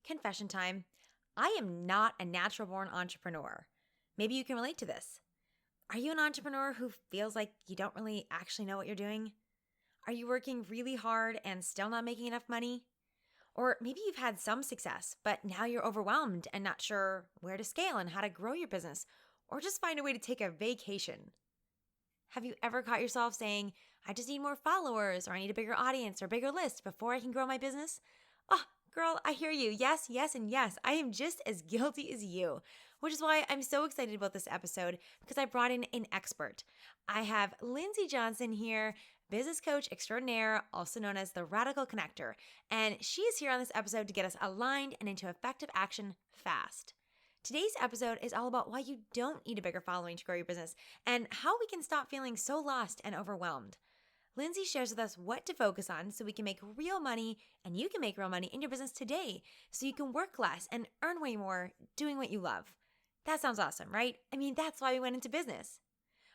Confession time. I am not a natural born entrepreneur. Maybe you can relate to this. Are you an entrepreneur who feels like you don't really actually know what you're doing? Are you working really hard and still not making enough money? Or maybe you've had some success, but now you're overwhelmed and not sure where to scale and how to grow your business, or just find a way to take a vacation. Have you ever caught yourself saying, I just need more followers, or I need a bigger audience or bigger list before I can grow my business? Oh, girl, I hear you. Yes, yes, and yes. I am just as guilty as you, which is why I'm so excited about this episode because I brought in an expert. I have Lindsay Johnson here, business coach extraordinaire, also known as the Radical Connector, and she is here on this episode to get us aligned and into effective action fast. Today's episode is all about why you don't need a bigger following to grow your business and how we can stop feeling so lost and overwhelmed. Lindsay shares with us what to focus on so we can make real money and you can make real money in your business today so you can work less and earn way more doing what you love. That sounds awesome, right? I mean, that's why we went into business.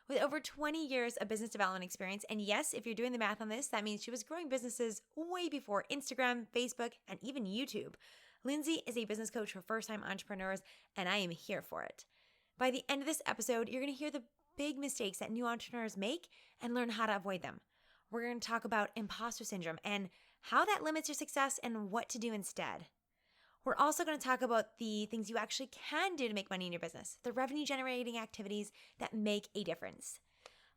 With over 20 years of business development experience, and yes, if you're doing the math on this, that means she was growing businesses way before Instagram, Facebook, and even YouTube. Lindsay is a business coach for first-time entrepreneurs, and I am here for it. By the end of this episode, you're going to hear the big mistakes that new entrepreneurs make and learn how to avoid them. We're going to talk about imposter syndrome and how that limits your success and what to do instead. We're also going to talk about the things you actually can do to make money in your business, the revenue generating activities that make a difference.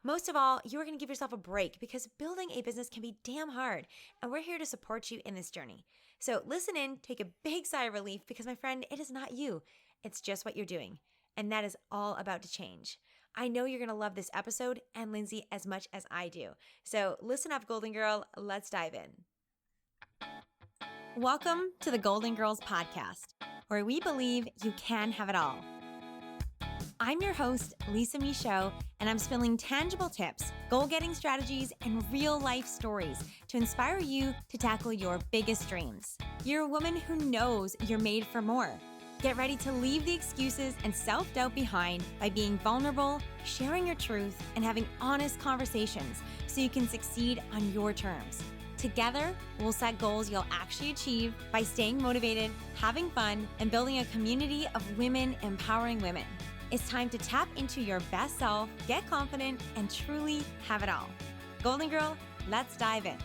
Most of all, you are going to give yourself a break because building a business can be damn hard, and we're here to support you in this journey. So listen in, take a big sigh of relief because, my friend, it is not you. It's just what you're doing, and that is all about to change. I know you're going to love this episode and Lindsay as much as I do. So listen up, Golden Girl. Let's dive in. Welcome to the Golden Girls podcast, where we believe you can have it all. I'm your host, Lisa Michaud, and I'm spilling tangible tips, goal-getting strategies, and real-life stories to inspire you to tackle your biggest dreams. You're a woman who knows you're made for more. Get ready to leave the excuses and self-doubt behind by being vulnerable, sharing your truth, and having honest conversations so you can succeed on your terms. Together, we'll set goals you'll actually achieve by staying motivated, having fun, and building a community of women empowering women. It's time to tap into your best self, get confident, and truly have it all. Golden Girl, let's dive in.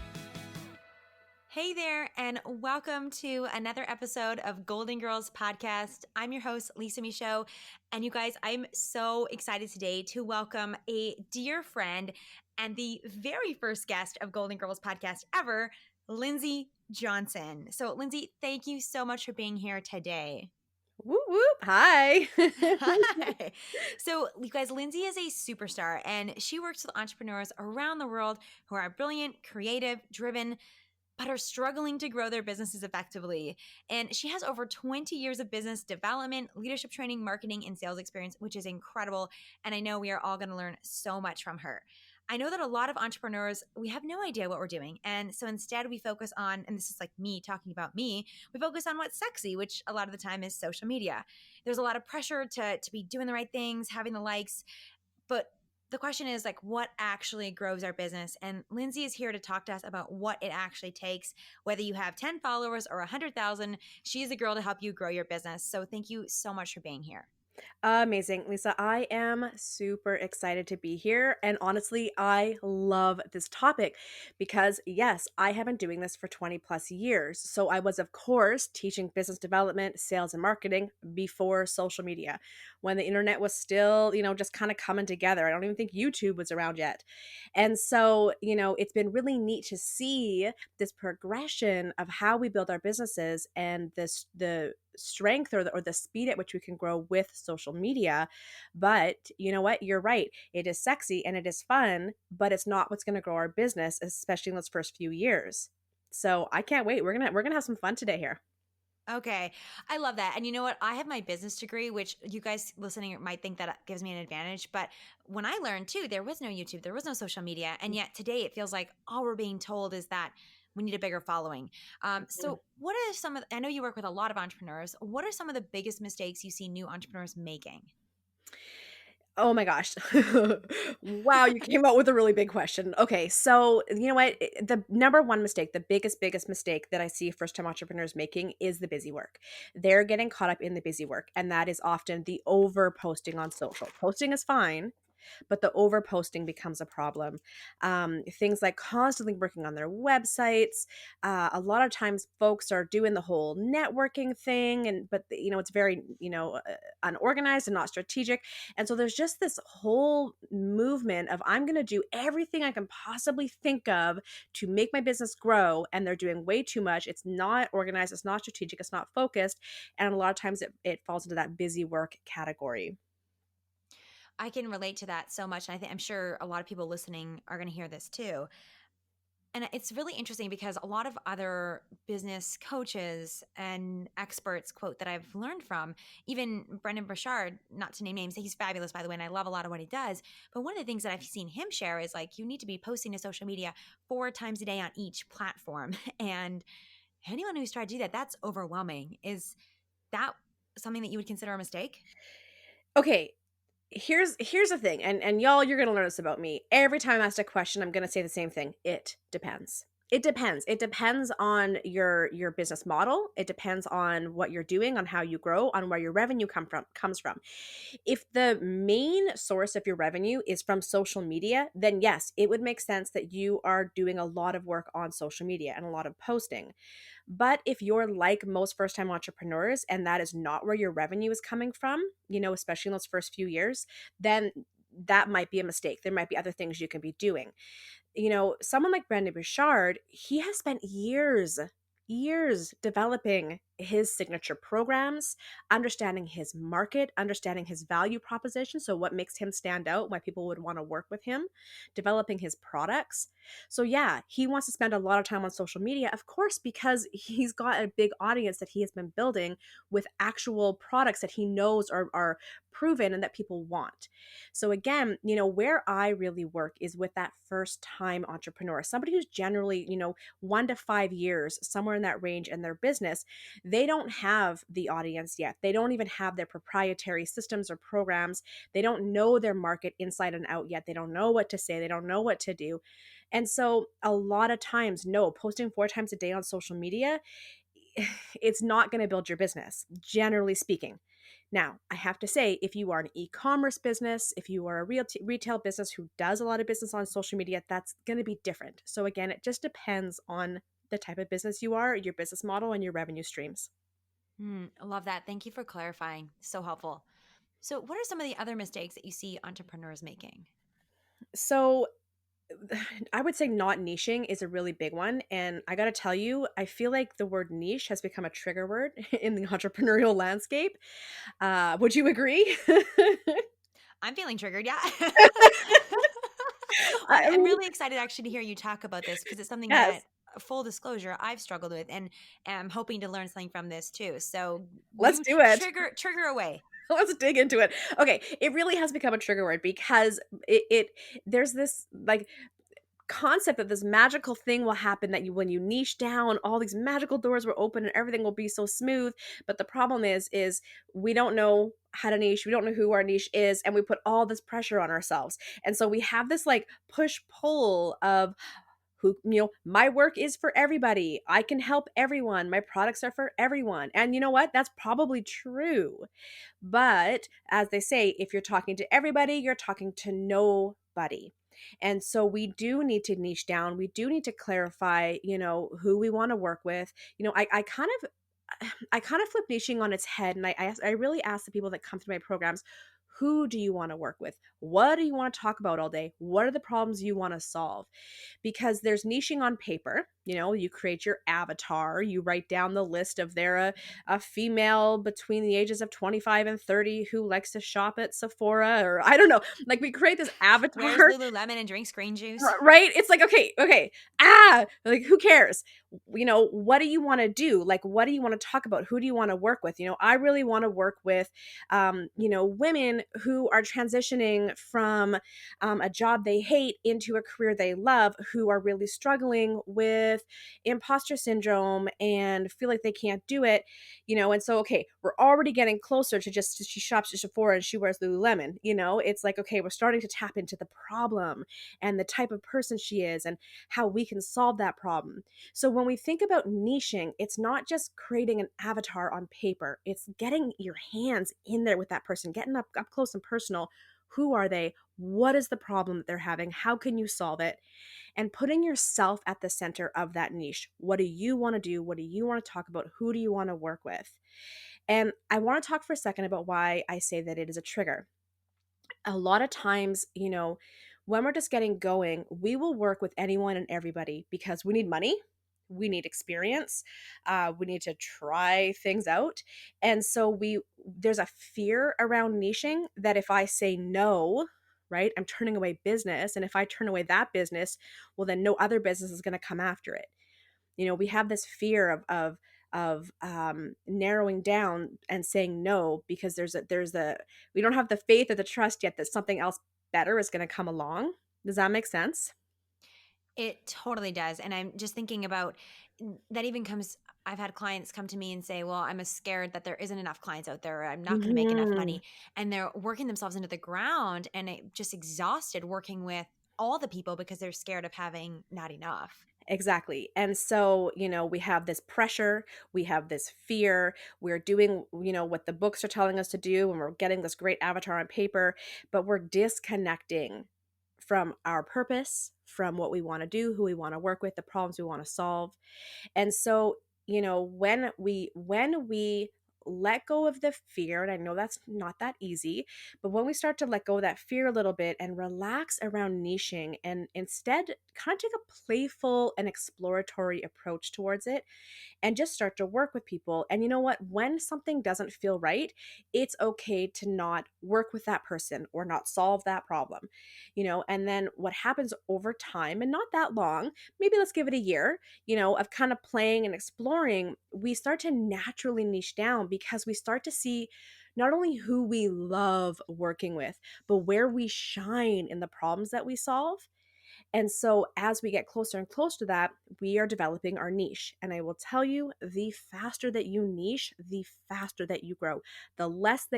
Hey there, and welcome to another episode of Golden Girls Podcast. I'm your host, Lisa Michaud, and you guys, I'm so excited today to welcome a dear friend and the very first guest of Golden Girls Podcast ever, Lindsay Johnson. So, Lindsay, thank you so much for being here today. Whoop, whoop. Hi. Hi. So, you guys, Lindsay is a superstar, and she works with entrepreneurs around the world who are brilliant, creative, driven, but are struggling to grow their businesses effectively. And she has over 20 years of business development, leadership training, marketing, and sales experience, which is incredible. And I know we are all going to learn so much from her. I know that a lot of entrepreneurs, we have no idea what we're doing. And so instead we focus on, and this is like me talking about me, we focus on what's sexy, which a lot of the time is social media. There's a lot of pressure to be doing the right things, having the likes, but the question is like, what actually grows our business? And Lindsay is here to talk to us about what it actually takes, whether you have 10 followers or 100,000, she's the girl to help you grow your business. So thank you so much for being here. Amazing, Lisa. I am super excited to be here. And honestly, I love this topic because, yes, I have been doing this for 20 plus years. So I was, of course, teaching business development, sales, and marketing before social media, when the internet was still, just kind of coming together. I don't even think YouTube was around yet. And so, it's been really neat to see this progression of how we build our businesses and the strength or the speed at which we can grow with social media. But you know what? You're right. It is sexy and it is fun, but it's not what's going to grow our business, especially in those first few years. So I can't wait. We're gonna have some fun today here. Okay. I love that. And you know what? I have my business degree, which you guys listening might think that gives me an advantage. But when I learned too, there was no YouTube, there was no social media. And yet today it feels like all we're being told is that we need a bigger following. So what are some of, I know you work with a lot of entrepreneurs. What are some of the biggest mistakes you see new entrepreneurs making? Oh my gosh. Wow, you came out with a really big question. Okay, so you know what? The number one mistake, the biggest mistake that I see first time entrepreneurs making is the busy work. They're getting caught up in the busy work, and that is often the over posting on social. Posting is fine, but the over posting becomes a problem. Things like constantly working on their websites. A lot of times, folks are doing the whole networking thing, and but it's very unorganized and not strategic. And so there's just this whole movement of I'm going to do everything I can possibly think of to make my business grow, and they're doing way too much. It's not organized. It's not strategic. It's not focused, and a lot of times it falls into that busy work category. I can relate to that so much. And I'm sure a lot of people listening are going to hear this too. And it's really interesting because a lot of other business coaches and experts quote that I've learned from, even Brendan Burchard, not to name names, he's fabulous, by the way, and I love a lot of what he does. But one of the things that I've seen him share is like, you need to be posting to social media 4 times a day on each platform. And anyone who's tried to do that, that's overwhelming. Is that something that you would consider a mistake? Okay, here's the thing, and y'all, you're gonna learn this about me. Every time I'm asked a question, I'm gonna say the same thing. It depends. It depends on your business model. It depends on what you're doing, on how you grow, on where your revenue comes from. If the main source of your revenue is from social media, then yes, it would make sense that you are doing a lot of work on social media and a lot of posting. But if you're like most first time entrepreneurs and that is not where your revenue is coming from, especially in those first few years, then that might be a mistake. There might be other things you can be doing. Someone like Brandon Bouchard, he has spent years developing his signature programs, understanding his market, understanding his value proposition. So, what makes him stand out, why people would want to work with him, developing his products. So, yeah, he wants to spend a lot of time on social media, of course, because he's got a big audience that he has been building with actual products that he knows are proven and that people want. So again, where I really work is with that first time entrepreneur, somebody who's generally, 1 to 5 years, somewhere in that range in their business. They don't have the audience yet. They don't even have their proprietary systems or programs. They don't know their market inside and out yet. They don't know what to say. They don't know what to do. And so a lot of times, no, posting 4 times a day on social media, it's not going to build your business, generally speaking. Now, I have to say, if you are an e-commerce business, if you are a real retail business who does a lot of business on social media, that's going to be different. So again, it just depends on the type of business you are, your business model, and your revenue streams. I love that. Thank you for clarifying. So helpful. So, what are some of the other mistakes that you see entrepreneurs making? So I would say not niching is a really big one. And I got to tell you, I feel like the word niche has become a trigger word in the entrepreneurial landscape. Would you agree? I'm feeling triggered. Yeah. Well, I I'm mean, really excited actually to hear you talk about this because it's something yes, that, full disclosure, I've struggled with and am hoping to learn something from this too. So, let's you do it. trigger away. Let's dig into it. Okay, it really has become a trigger word because it there's this like concept that this magical thing will happen that you when you niche down all these magical doors will open and everything will be so smooth. But the problem is we don't know how to niche, we don't know who our niche is, and we put all this pressure on ourselves. And so we have this like push pull of who my work is for everybody, I can help everyone, my products are for everyone. And you know what, that's probably true. But as they say, if you're talking to everybody, you're talking to nobody. And so we do need to niche down. We do need to clarify, who we want to work with. I kind of flip niching on its head, and I really ask the people that come through my programs, who do you want to work with? What do you want to talk about all day? What are the problems you want to solve? Because there's niching on paper. You create your avatar, you write down the list of they're a female between the ages of 25 and 30 who likes to shop at Sephora, or I don't know. Like we create this Wears avatar. Lululemon and drinks green juice. Right? It's like, okay, like who cares? What do you want to do? Like, what do you want to talk about? Who do you want to work with? I really want to work with, women who are transitioning from a job they hate into a career they love, who are really struggling with with imposter syndrome and feel like they can't do it, and so, okay, we're already getting closer to just, she shops at Sephora and she wears Lululemon, it's like, okay, we're starting to tap into the problem and the type of person she is and how we can solve that problem. So when we think about niching, it's not just creating an avatar on paper, it's getting your hands in there with that person, getting up close and personal. Who are they? What is the problem that they're having? How can you solve it? And putting yourself at the center of that niche. What do you want to do? What do you want to talk about? Who do you want to work with? And I want to talk for a second about why I say that it is a trigger. A lot of times, when we're just getting going, we will work with anyone and everybody because we need money, we need experience, we need to try things out. And so there's a fear around niching that if I say no, right, I'm turning away business. And if I turn away that business, well, then no other business is going to come after it. We have this fear of narrowing down and saying no because we don't have the faith or the trust yet that something else better is going to come along. Does that make sense? It totally does. And I'm just thinking about that even comes, I've had clients come to me and say, well, I'm scared that there isn't enough clients out there. Or I'm not going to make enough Mhm. money. And they're working themselves into the ground and just exhausted working with all the people because they're scared of having not enough. Exactly. And so, we have this pressure, we have this fear, we're doing, what the books are telling us to do, and we're getting this great avatar on paper, but we're disconnecting from our purpose, from what we want to do, who we want to work with, the problems we want to solve. And so, when we let go of the fear, and I know that's not that easy, but when we start to let go of that fear a little bit and relax around niching and instead kind of take a playful and exploratory approach towards it, and just start to work with people. And you know what? When something doesn't feel right, it's okay to not work with that person or not solve that problem, and then what happens over time, and not that long, maybe let's give it a year, of kind of playing and exploring, we start to naturally niche down because we start to see not only who we love working with, but where we shine in the problems that we solve. And so as we get closer and closer to that, we are developing our niche. And I will tell you, the faster that you niche, the faster that you grow. The less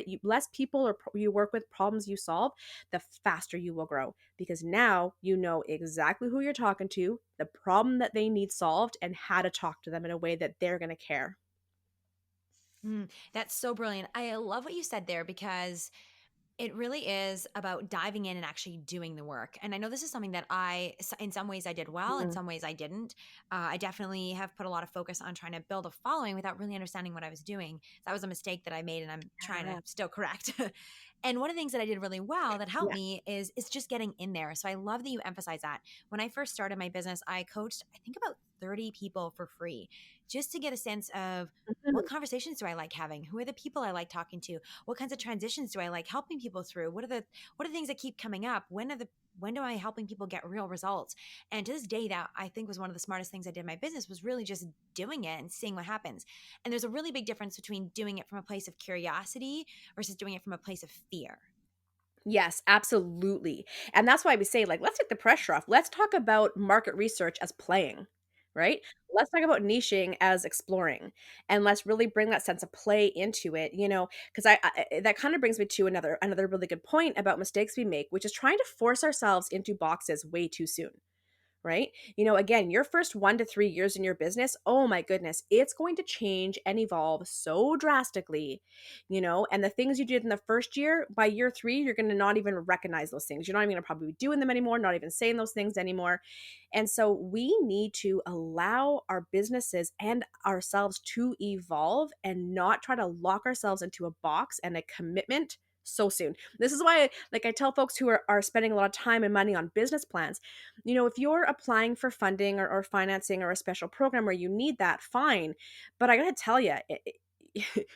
people or you work with, problems you solve, the faster you will grow because now you know exactly who you're talking to, the problem that they need solved, and how to talk to them in a way that they're going to care. That's so brilliant. I love what you said there because it really is about diving in and actually doing the work. And I know this is something that in some ways I did well, in Mhm. some ways I didn't. I definitely have put a lot of focus on trying to build a following without really understanding what I was doing. That was a mistake that I made and I'm trying to Yeah. still correct. And one of the things that I did really well that helped Yeah. me is just getting in there. So I love that you emphasize that. When I first started my business, I coached, I think about 30 people for free just to get a sense of what Mhm. conversations do I like having? Who are the people I like talking to? What kinds of transitions do I like helping people through? What are the things that keep coming up? When do I helping people get real results? And to this day, that I think was one of the smartest things I did in my business was really just doing it and seeing what happens. And there's a really big difference between doing it from a place of curiosity versus doing it from a place of fear. Yes, absolutely. And that's why we say, like, let's take the pressure off. Let's talk about market research as playing, right? Let's talk about niching as exploring. And let's really bring that sense of play into it, because that kind of brings me to another really good point about mistakes we make, which is trying to force ourselves into boxes way too soon. Right? Again, your first 1 to 3 years in your business, oh my goodness, it's going to change and evolve so drastically, and the things you did in the first year, by year 3, you're going to not even recognize those things. You're not even going to probably be doing them anymore, not even saying those things anymore. And so we need to allow our businesses and ourselves to evolve and not try to lock ourselves into a box and a commitment so soon. This is why, like, I tell folks who are spending a lot of time and money on business plans, if you're applying for funding or financing or a special program where you need that, fine. But I gotta tell you,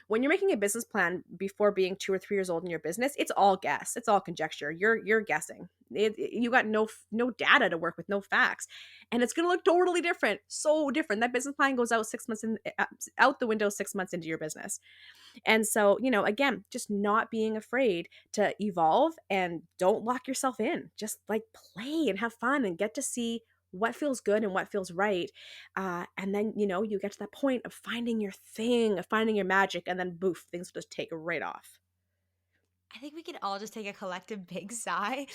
when you're making a business plan before being 2 or 3 years old in your business, it's all guess, it's all conjecture. You're guessing. You got no data to work with, no facts, and it's gonna look totally different, so different. That business plan goes out 6 months out the window 6 months into your business. And so, again, just not being afraid to evolve and don't lock yourself in. Just like play and have fun and get to see what feels good and what feels right. And then, you get to that point of finding your thing, of finding your magic, and then boof, things will just take right off. I think we could all just take a collective big sigh,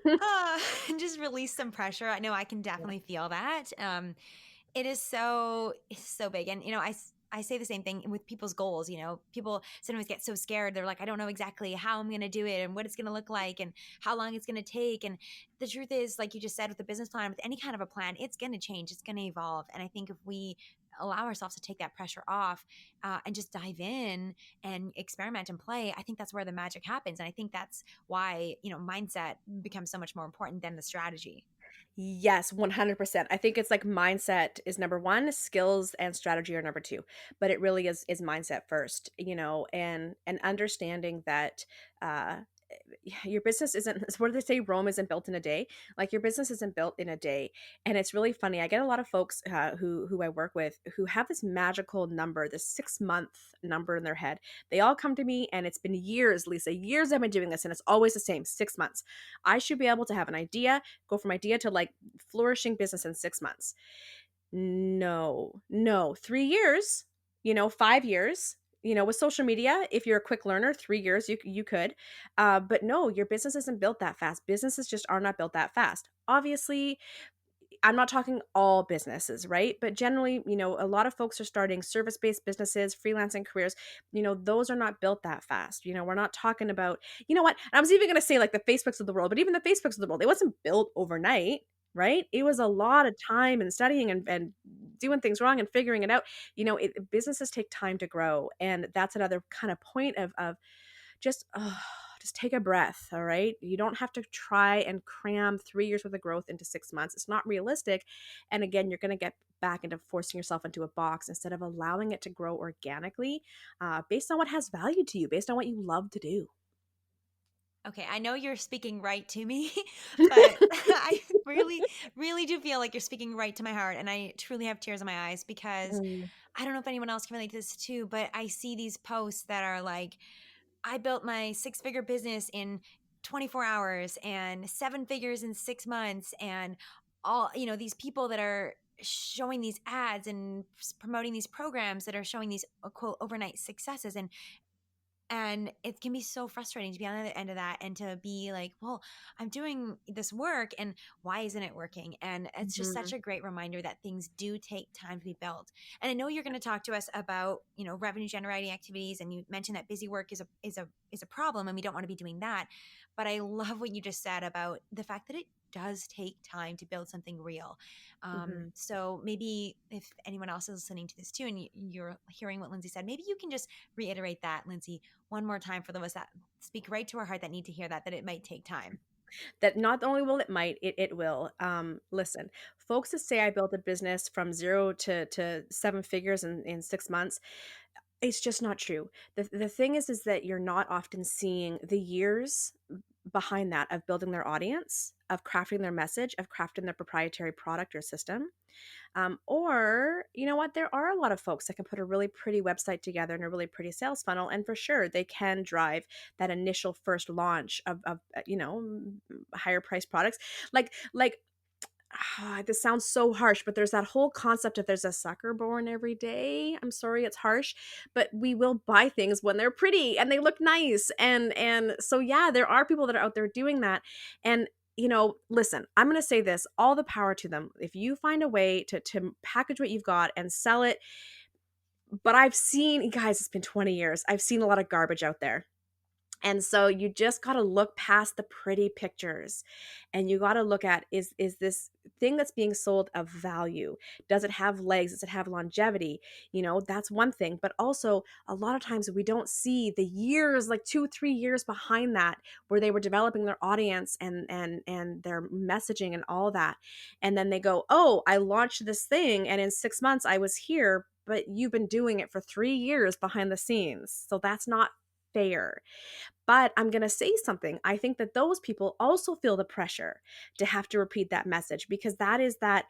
and just release some pressure. I know I can Yeah. definitely feel that. It's so big. And, I say the same thing with people's goals. People sometimes get so scared. They're like, I don't know exactly how I'm going to do it and what it's going to look like and how long it's going to take. And the truth is, like you just said, with the business plan, with any kind of a plan, it's going to change, it's going to evolve. And I think if we allow ourselves to take that pressure off, and just dive in and experiment and play, I think that's where the magic happens. And I think that's why, mindset becomes so much more important than the strategy. Yes, 100%. I think it's like mindset is number 1, skills and strategy are number 2. But it really is mindset first, and understanding that uh your business isn't what do they say, Rome isn't built in a day. Like your business isn't built in a day. And it's really funny, I get a lot of folks who I work with who have this magical number, this 6-month number in their head. They all come to me, and it's been years, Lisa, years I've been doing this, and it's always the same, 6 months. I should be able to have an idea, go from idea to like flourishing business in 6 months. No, no, 3 years, 5 years. With social media, if you're a quick learner, 3 years, you could. But no, your business isn't built that fast. Businesses just are not built that fast. Obviously, I'm not talking all businesses, right? But generally, a lot of folks are starting service based businesses, freelancing careers. Those are not built that fast. We're not talking about, you know what? I was even going to say like the Facebooks of the world, but even the Facebooks of the world, it wasn't built overnight, right? It was a lot of time and studying and doing things wrong and figuring it out. Businesses take time to grow. And that's another kind of point of just just take a breath. All right, you don't have to try and cram 3 years worth of growth into 6 months. It's not realistic. And again, you're going to get back into forcing yourself into a box instead of allowing it to grow organically, based on what has value to you, based on what you love to do. Okay, I know you're speaking right to me, but I really, really do feel like you're speaking right to my heart. And I truly have tears in my eyes because Mm, I don't know if anyone else can relate to this too, but I see these posts that are like, I built my 6-figure business in 24 hours and 7 figures in 6 months. And all, these people that are showing these ads and promoting these programs that are showing these quote overnight successes. And it can be so frustrating to be on the other end of that and to be like, well, I'm doing this work and why isn't it working? And it's just such mhm, a great reminder that things do take time to be built. And I know you're going to talk to us about, revenue generating activities, and you mentioned that busy work is a problem and we don't want to be doing that. But I love what you just said about the fact that it does take time to build something real. mhm. So maybe if anyone else is listening to this too and you're hearing what Lindsay said, maybe you can just reiterate that, Lindsay, one more time for those that speak right to our heart that need to hear that it might take time. That not only will it will. Listen, folks that say I built a business from 0 to 7 figures in 6 months, it's just not true. The thing is that you're not often seeing the years behind that of building their audience, of crafting their message, of crafting their proprietary product or system. Or, you know what, there are a lot of folks that can put a really pretty website together and a really pretty sales funnel. And for sure, they can drive that initial first launch of higher priced products. Like this sounds so harsh, but there's that whole concept of there's a sucker born every day. I'm sorry, it's harsh, but we will buy things when they're pretty and they look nice. And so yeah, there are people that are out there doing that. And listen, I'm going to say this, all the power to them. If you find a way to package what you've got and sell it, but I've seen, guys, it's been 20 years. I've seen a lot of garbage out there. And so you just got to look past the pretty pictures, and you got to look at, is this thing that's being sold of value? Does it have legs? Does it have longevity? That's one thing. But also a lot of times we don't see the years, like 2, 3 years behind that, where they were developing their audience and their messaging and all that. And then they go, oh, I launched this thing and in 6 months I was here, but you've been doing it for 3 years behind the scenes. So that's not fair. But I'm going to say something. I think that those people also feel the pressure to have to repeat that message, because that is that,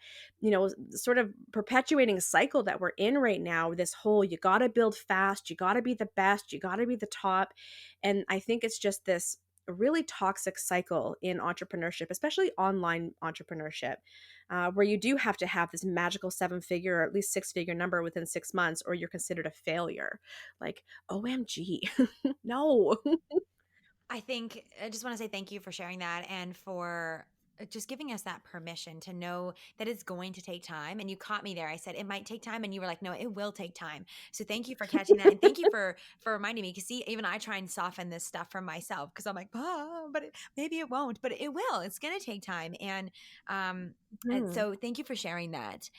sort of perpetuating cycle that we're in right now. This whole, you got to build fast, you got to be the best, you got to be the top. And I think it's just this really toxic cycle in entrepreneurship, especially online entrepreneurship, where you do have to have this magical seven figure or at least six-figure number within 6 months, or you're considered a failure. Like, OMG, no. I just want to say thank you for sharing that and for just giving us that permission to know that it's going to take time. And you caught me there. I said it might take time, and you were like, "No, it will take time." So thank you for catching that, and thank you for reminding me. Because see, even I try and soften this stuff for myself because I'm like, but maybe it won't, but it will. It's going to take time, um, and Mhm. so thank you for sharing that.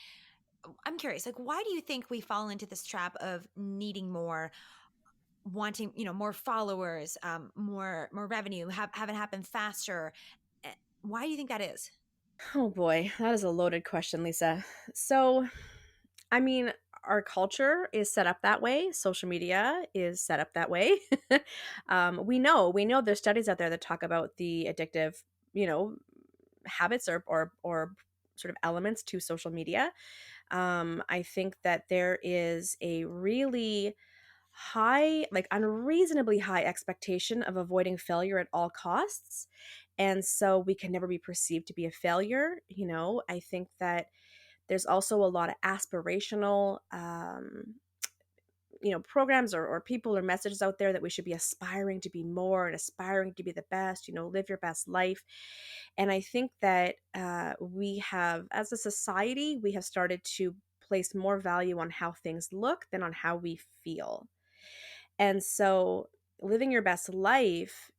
I'm curious, like, why do you think we fall into this trap of needing more, wanting, more followers, more revenue, have it happen faster? Eh, why do you think that is? Oh boy, that is a loaded question, Lisa. So, I mean, our culture is set up that way. Social media is set up that way. We know there's studies out there that talk about the addictive, you know, habits or sort of elements to social media. I think that there is a really high, like unreasonably high expectation of avoiding failure at all costs. And so we can never be perceived to be a failure. I think that there's also a lot of aspirational programs or people or messages out there that we should be aspiring to be more and aspiring to be the best, live your best life. And I think that we have, as a society, we have started to place more value on how things look than on how we feel. And so living your best life,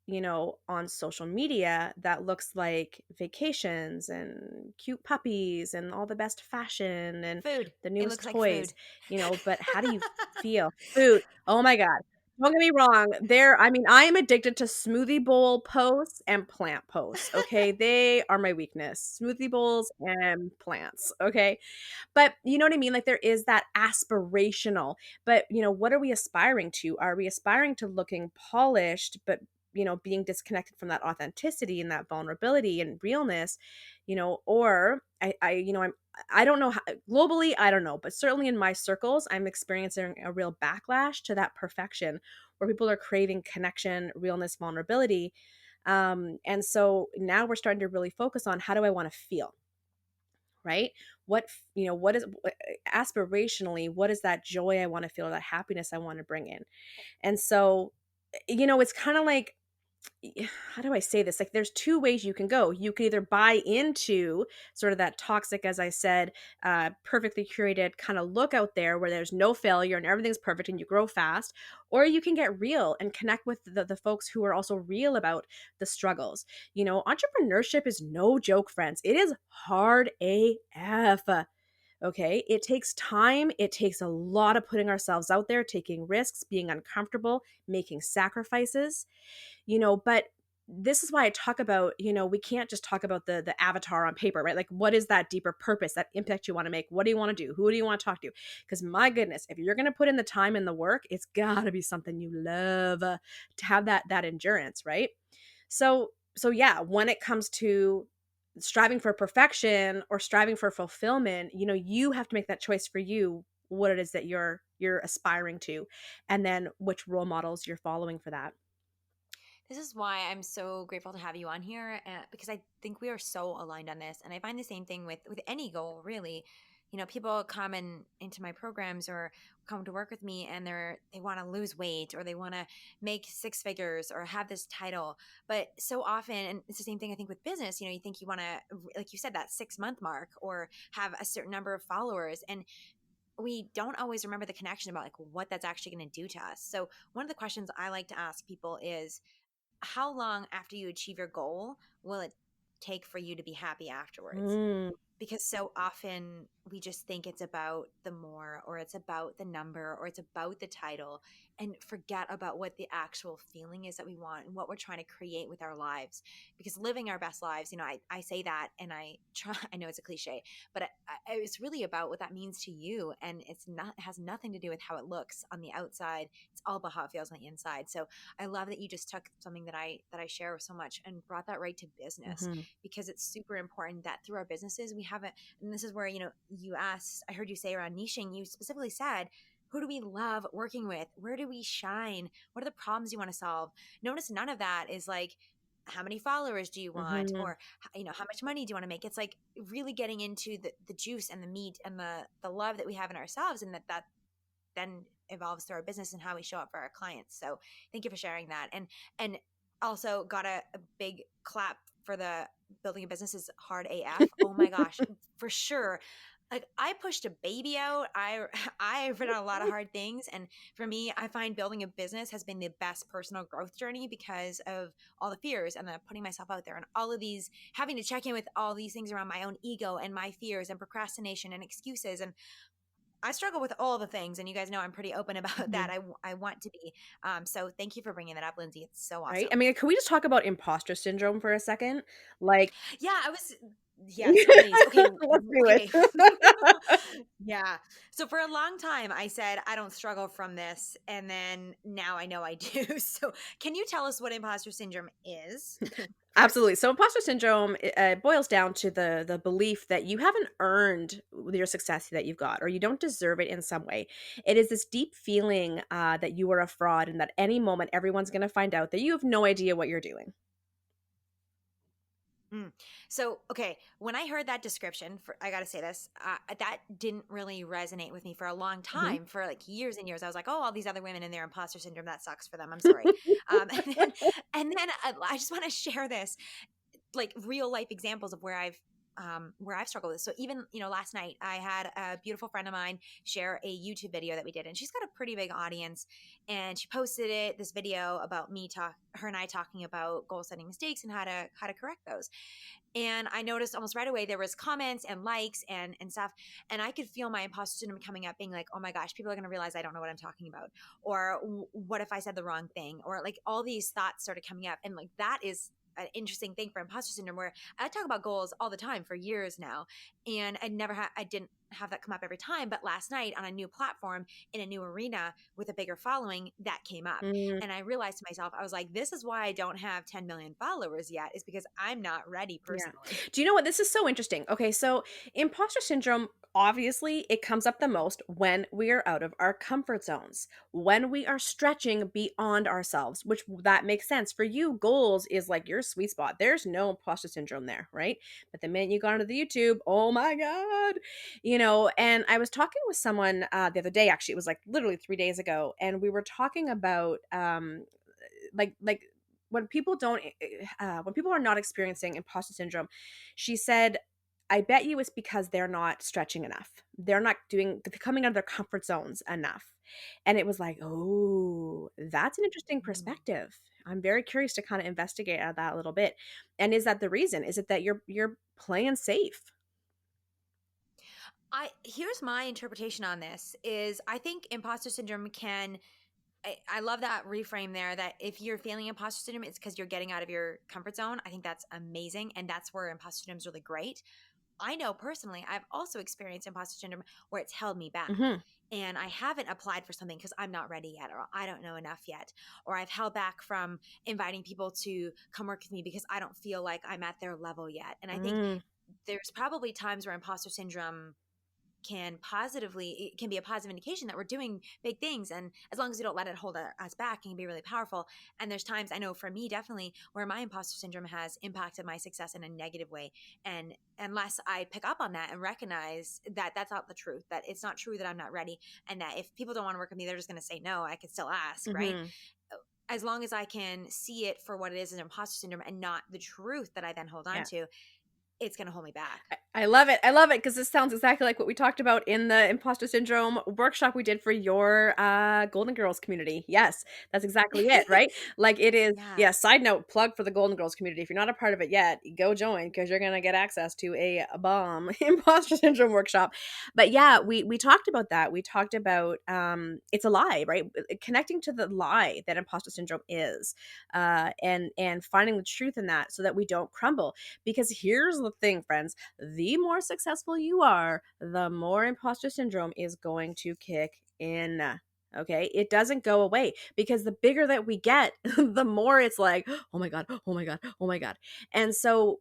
on social media, that looks like vacations and cute puppies and all the best fashion and Food. the It newest looks like food. toys, but how do you feel? Food. Oh my God. Don't get me wrong. I am addicted to smoothie bowl posts and plant posts. Okay. They are my weakness. Smoothie bowls and plants. Okay. But you know what I mean? Like there is that aspirational, but what are we aspiring to? Are we aspiring to looking polished, but being disconnected from that authenticity and that vulnerability and realness, or I don't know how globally, I don't know, but certainly in my circles, I'm experiencing a real backlash to that perfection where people are craving connection, realness, vulnerability. And so now we're starting to really focus on how do I want to feel? Right? What is aspirationally, what is that joy I want to feel, that happiness I want to bring in? And so, it's kind of like, how do I say this? Like, there's two ways you can go. You can either buy into sort of that toxic, as I said, perfectly curated kind of look out there where there's no failure and everything's perfect and you grow fast, or you can get real and connect with the folks who are also real about the struggles. Entrepreneurship is no joke, friends. It is hard AF. Okay. It takes time. It takes a lot of putting ourselves out there, taking risks, being uncomfortable, making sacrifices, but this is why I talk about, we can't just talk about the avatar on paper, right? Like, what is that deeper purpose, that impact you want to make? What do you want to do? Who do you want to talk to? Because my goodness, if you're going to put in the time and the work, it's got to be something you love, to have that endurance, right? So yeah, when it comes to striving for perfection or striving for fulfillment, you have to make that choice for you, what it is that you're aspiring to, and then which role models you're following for that. This is why I'm so grateful to have you on here, because I think we are so aligned on this, and I find the same thing with any goal, really. People come into my programs or come to work with me, and they want to lose weight, or they want to make six figures or have this title. But so often, and it's the same thing I think with business. You think you want to, like you said, that 6 month mark, or have a certain number of followers, and we don't always remember the connection about like what that's actually going to do to us. So one of the questions I like to ask people is, how long after you achieve your goal will it take for you to be happy afterwards? Mm. Because so often we just think it's about the more, or it's about the number, or it's about the title, and forget about what the actual feeling is that we want and what we're trying to create with our lives. Because living our best lives, I say that, and I try, I know it's a cliche, but it's really about what that means to you. And it has nothing to do with how it looks on the outside. It's all about how it feels on the inside. So I love that you just took something that I share so much and brought that right to business, Mhm. because it's super important that through our businesses we have it. And this is where, you asked, I heard you say around niching, you specifically said, who do we love working with? Where do we shine? What are the problems you want to solve? Notice none of that is like how many followers do you want, Mhm. or how much money do you want to make. It's like really getting into the juice and the meat and the love that we have in ourselves, and that then evolves through our business and how we show up for our clients. So thank you for sharing that. And also got a big clap for the building a business is hard AF. Oh my gosh, for sure. Like I pushed a baby out. I've written a lot of hard things, and for me, I find building a business has been the best personal growth journey because of all the fears and the putting myself out there and all of these having to check in with all these things around my own ego and my fears and procrastination and excuses. And I struggle with all the things, and you guys know I'm pretty open about that. Mhm. I want to be. So thank you for bringing that up, Lindsay. It's so Right? I awesome. mean, can we just talk about imposter syndrome for a second? Like, Yeah, I was. Yes, please. Okay, let's do it. okay. Yeah. So for a long time, I said I don't struggle from this, and then now I know I do. So can you tell us what imposter syndrome is Absolutely. first? So imposter syndrome boils down to the belief that you haven't earned your success that you've got, or you don't deserve it in some way. It is this deep feeling that you are a fraud, and that any moment everyone's going to find out that you have no idea what you're doing. Mm. So, okay, when I heard that description, I got to say this, that didn't really resonate with me for a long Mhm. time, for like years and years. I was like, oh, all these other women and their imposter syndrome, that sucks for them. I'm sorry. And then I just want to share this, like real life examples of where I've struggled with. So even, last night I had a beautiful friend of mine share a YouTube video that we did, and she's got a pretty big audience, and she posted this video about her and I talking about goal setting mistakes and how to correct those. And I noticed almost right away there was comments and likes and stuff, and I could feel my imposter syndrome coming up, being like, oh my gosh, people are going to realize I don't know what I'm talking about, or what if I said the wrong thing, or like all these thoughts started coming up. And like that is an interesting thing for imposter syndrome, where I talk about goals all the time for years now, and I didn't have that come up every time, but last night on a new platform in a new arena with a bigger following, that came up. Mm. And I realized to myself, I was like, this is why I don't have 10 million followers yet, is because I'm not ready Yeah. personally. Do you know what? This is so interesting. Okay, so imposter syndrome, obviously, it comes up the most when we are out of our comfort zones, when we are stretching beyond ourselves, which that makes sense. For you, goals is like your sweet spot. There's no imposter syndrome there, right? But the minute you got onto the YouTube, oh my God. And I was talking with someone the other day, actually, it was like literally 3 days ago, and we were talking about like when people don't when people are not experiencing imposter syndrome, she said, I bet you it's because they're not stretching enough, they're not doing coming out of their comfort zones enough. And it was like, oh, that's an interesting Mm. perspective. I'm very curious to kind of investigate that a little bit. And is that the reason? Is it that you're playing safe? Here's my interpretation on this is I think imposter syndrome can I love that reframe there, that if you're feeling imposter syndrome, it's because you're getting out of your comfort zone. I think that's amazing. And that's where imposter syndrome is really great. I know personally, I've also experienced imposter syndrome where it's held me back. Hmm. And I haven't applied for something because I'm not ready yet, or I don't know enough yet, or I've held back from inviting people to come work with me because I don't feel like I'm at their level yet. And I think Mm, there's probably times where imposter syndrome it can be a positive indication that we're doing big things, and as long as we don't let it hold us back, it can be really powerful. And there's times, I know for me definitely, where my imposter syndrome has impacted my success in a negative way, and unless I pick up on that and recognize that that's not the truth, that it's not true, that I'm not ready, and that if people don't want to work with me, they're just going to say no, I can still ask, right? mhm. As long as I can see it for what it is, an imposter syndrome, and not the truth that I then hold on Yeah. to, it's going to hold me back. I love it. I love it because this sounds exactly like what we talked about in the imposter syndrome workshop we did for your Golden Girls community. Yes, that's exactly it, right? Like it is. Yeah. Yeah. Side note: plug for the Golden Girls community. If you're not a part of it yet, go join because you're gonna get access to a bomb imposter syndrome workshop. But yeah, we talked about that. We talked about it's a lie, right? Connecting to the lie that imposter syndrome is, and finding the truth in that so that we don't crumble. Because here's the thing, friends, the more successful you are, the more imposter syndrome is going to kick in. Okay, it doesn't go away because the bigger that we get, the more it's like, oh my God, oh my God, oh my God. And so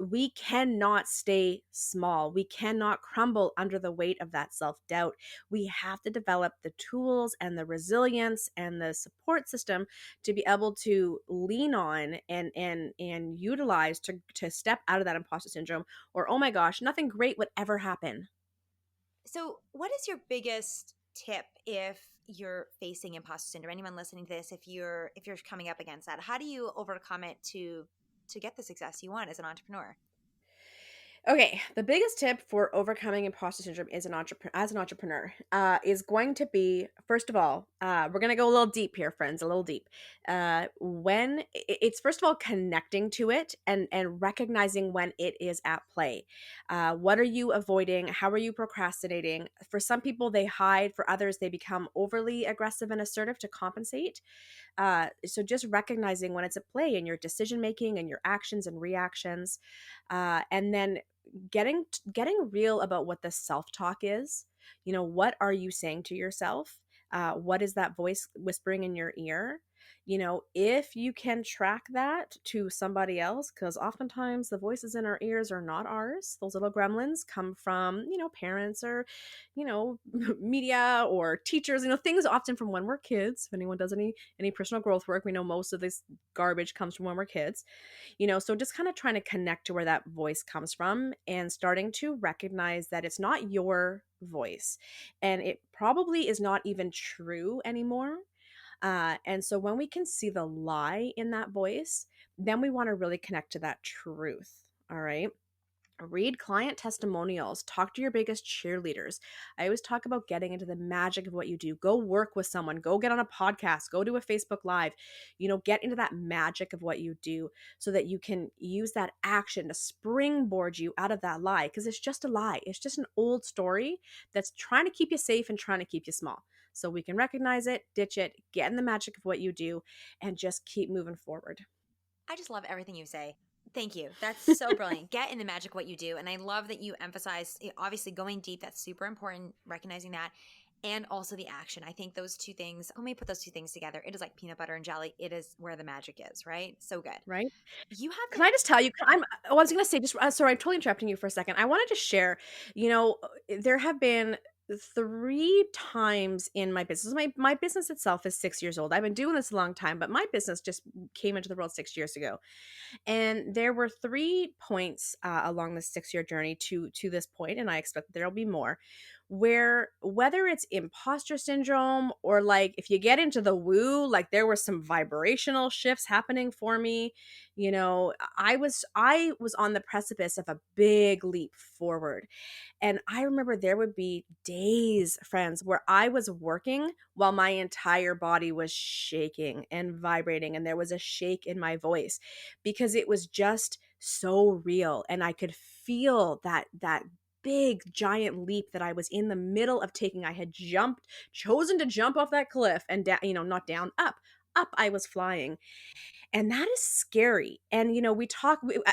we cannot stay small. We cannot crumble under the weight of that self-doubt. We have to develop the tools and the resilience and the support system to be able to lean on and utilize to step out of that imposter syndrome, or oh my gosh, nothing great would ever happen. So, what is your biggest tip if you're facing imposter syndrome? Anyone listening to this, if you're coming up against that, how do you overcome it to get the success you want as an entrepreneur? Okay, the biggest tip for overcoming imposter syndrome is as an entrepreneur is going to be, first of all, we're going to go a little deep here, friends, a little deep. It's first of all connecting to it and recognizing when it is at play. What are you avoiding? How are you procrastinating? For some people, they hide. For others, they become overly aggressive and assertive to compensate. So just recognizing when it's at play in your decision making and your actions and reactions, and then getting real about what the self-talk is. What are you saying to yourself? What is that voice whispering in your ear? If you can track that to somebody else, because oftentimes the voices in our ears are not ours. Those little gremlins come from, parents or, media or teachers, things often from when we're kids. If anyone does any personal growth work, we know most of this garbage comes from when we're kids. So just kind of trying to connect to where that voice comes from and starting to recognize that it's not your voice and it probably is not even true anymore. And so when we can see the lie in that voice, then we want to really connect to that truth. All right. Read client testimonials, talk to your biggest cheerleaders. I always talk about getting into the magic of what you do. Go work with someone, go get on a podcast, go do a Facebook Live, get into that magic of what you do so that you can use that action to springboard you out of that lie, because it's just a lie. It's just an old story that's trying to keep you safe and trying to keep you small. So we can recognize it, ditch it, get in the magic of what you do, and just keep moving forward. I just love everything you say. Thank you. That's so brilliant. Get in the magic what you do. And I love that you emphasize, obviously, going deep. That's super important, recognizing that. And also the action. I think those two things, let me put those two things together. It is like peanut butter and jelly. It is where the magic is, right? So good. Right? You have Can I just tell you, I was going to say, just sorry, I'm totally interrupting you for a second. I wanted to share, there have been three times in my business. My business itself is 6 years old. I've been doing this a long time, but my business just came into the world 6 years ago. And there were 3 points along the 6-year journey to this point, and I expect that there'll be more, where whether it's imposter syndrome or like if you get into the woo, like there were some vibrational shifts happening for me. I was on the precipice of a big leap forward. And I remember there would be days, friends, where I was working while my entire body was shaking and vibrating, and there was a shake in my voice because it was just so real. And I could feel that big giant leap that I was in the middle of taking. I had chosen to jump off that cliff and not down, up I was flying. And that is scary. And we talk who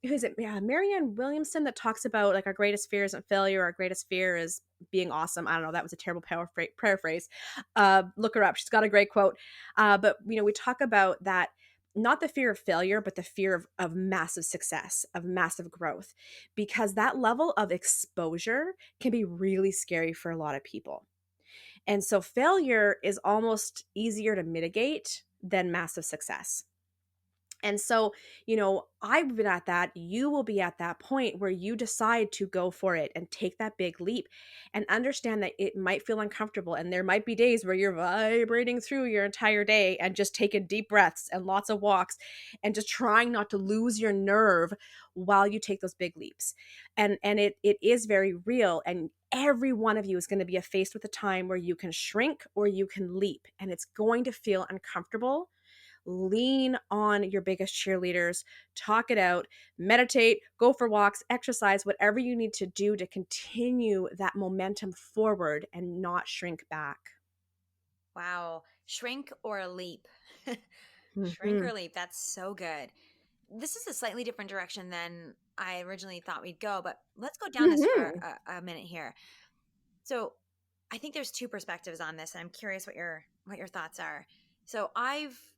is it, Marianne Williamson, that talks about like our greatest fear isn't failure, our greatest fear is being awesome. I don't know, that was a terrible paraphrase. Look her up, she's got a great quote. But we talk about that, not the fear of failure, but the fear of massive success, of massive growth, because that level of exposure can be really scary for a lot of people. And so failure is almost easier to mitigate than massive success. And so, I've been at that. You will be at that point where you decide to go for it and take that big leap and understand that it might feel uncomfortable. And there might be days where you're vibrating through your entire day and just taking deep breaths and lots of walks and just trying not to lose your nerve while you take those big leaps. And it is very real. And every one of you is going to be faced with a time where you can shrink or you can leap. And it's going to feel uncomfortable. Lean on your biggest cheerleaders, talk it out, meditate, go for walks, exercise, whatever you need to do to continue that momentum forward and not shrink back. Wow. Shrink or leap. Shrink Mm-hmm. or leap. That's so good. This is a slightly different direction than I originally thought we'd go, but let's go down this for Mm-hmm. a minute here. So I think there's two perspectives on this, and I'm curious what your thoughts are. So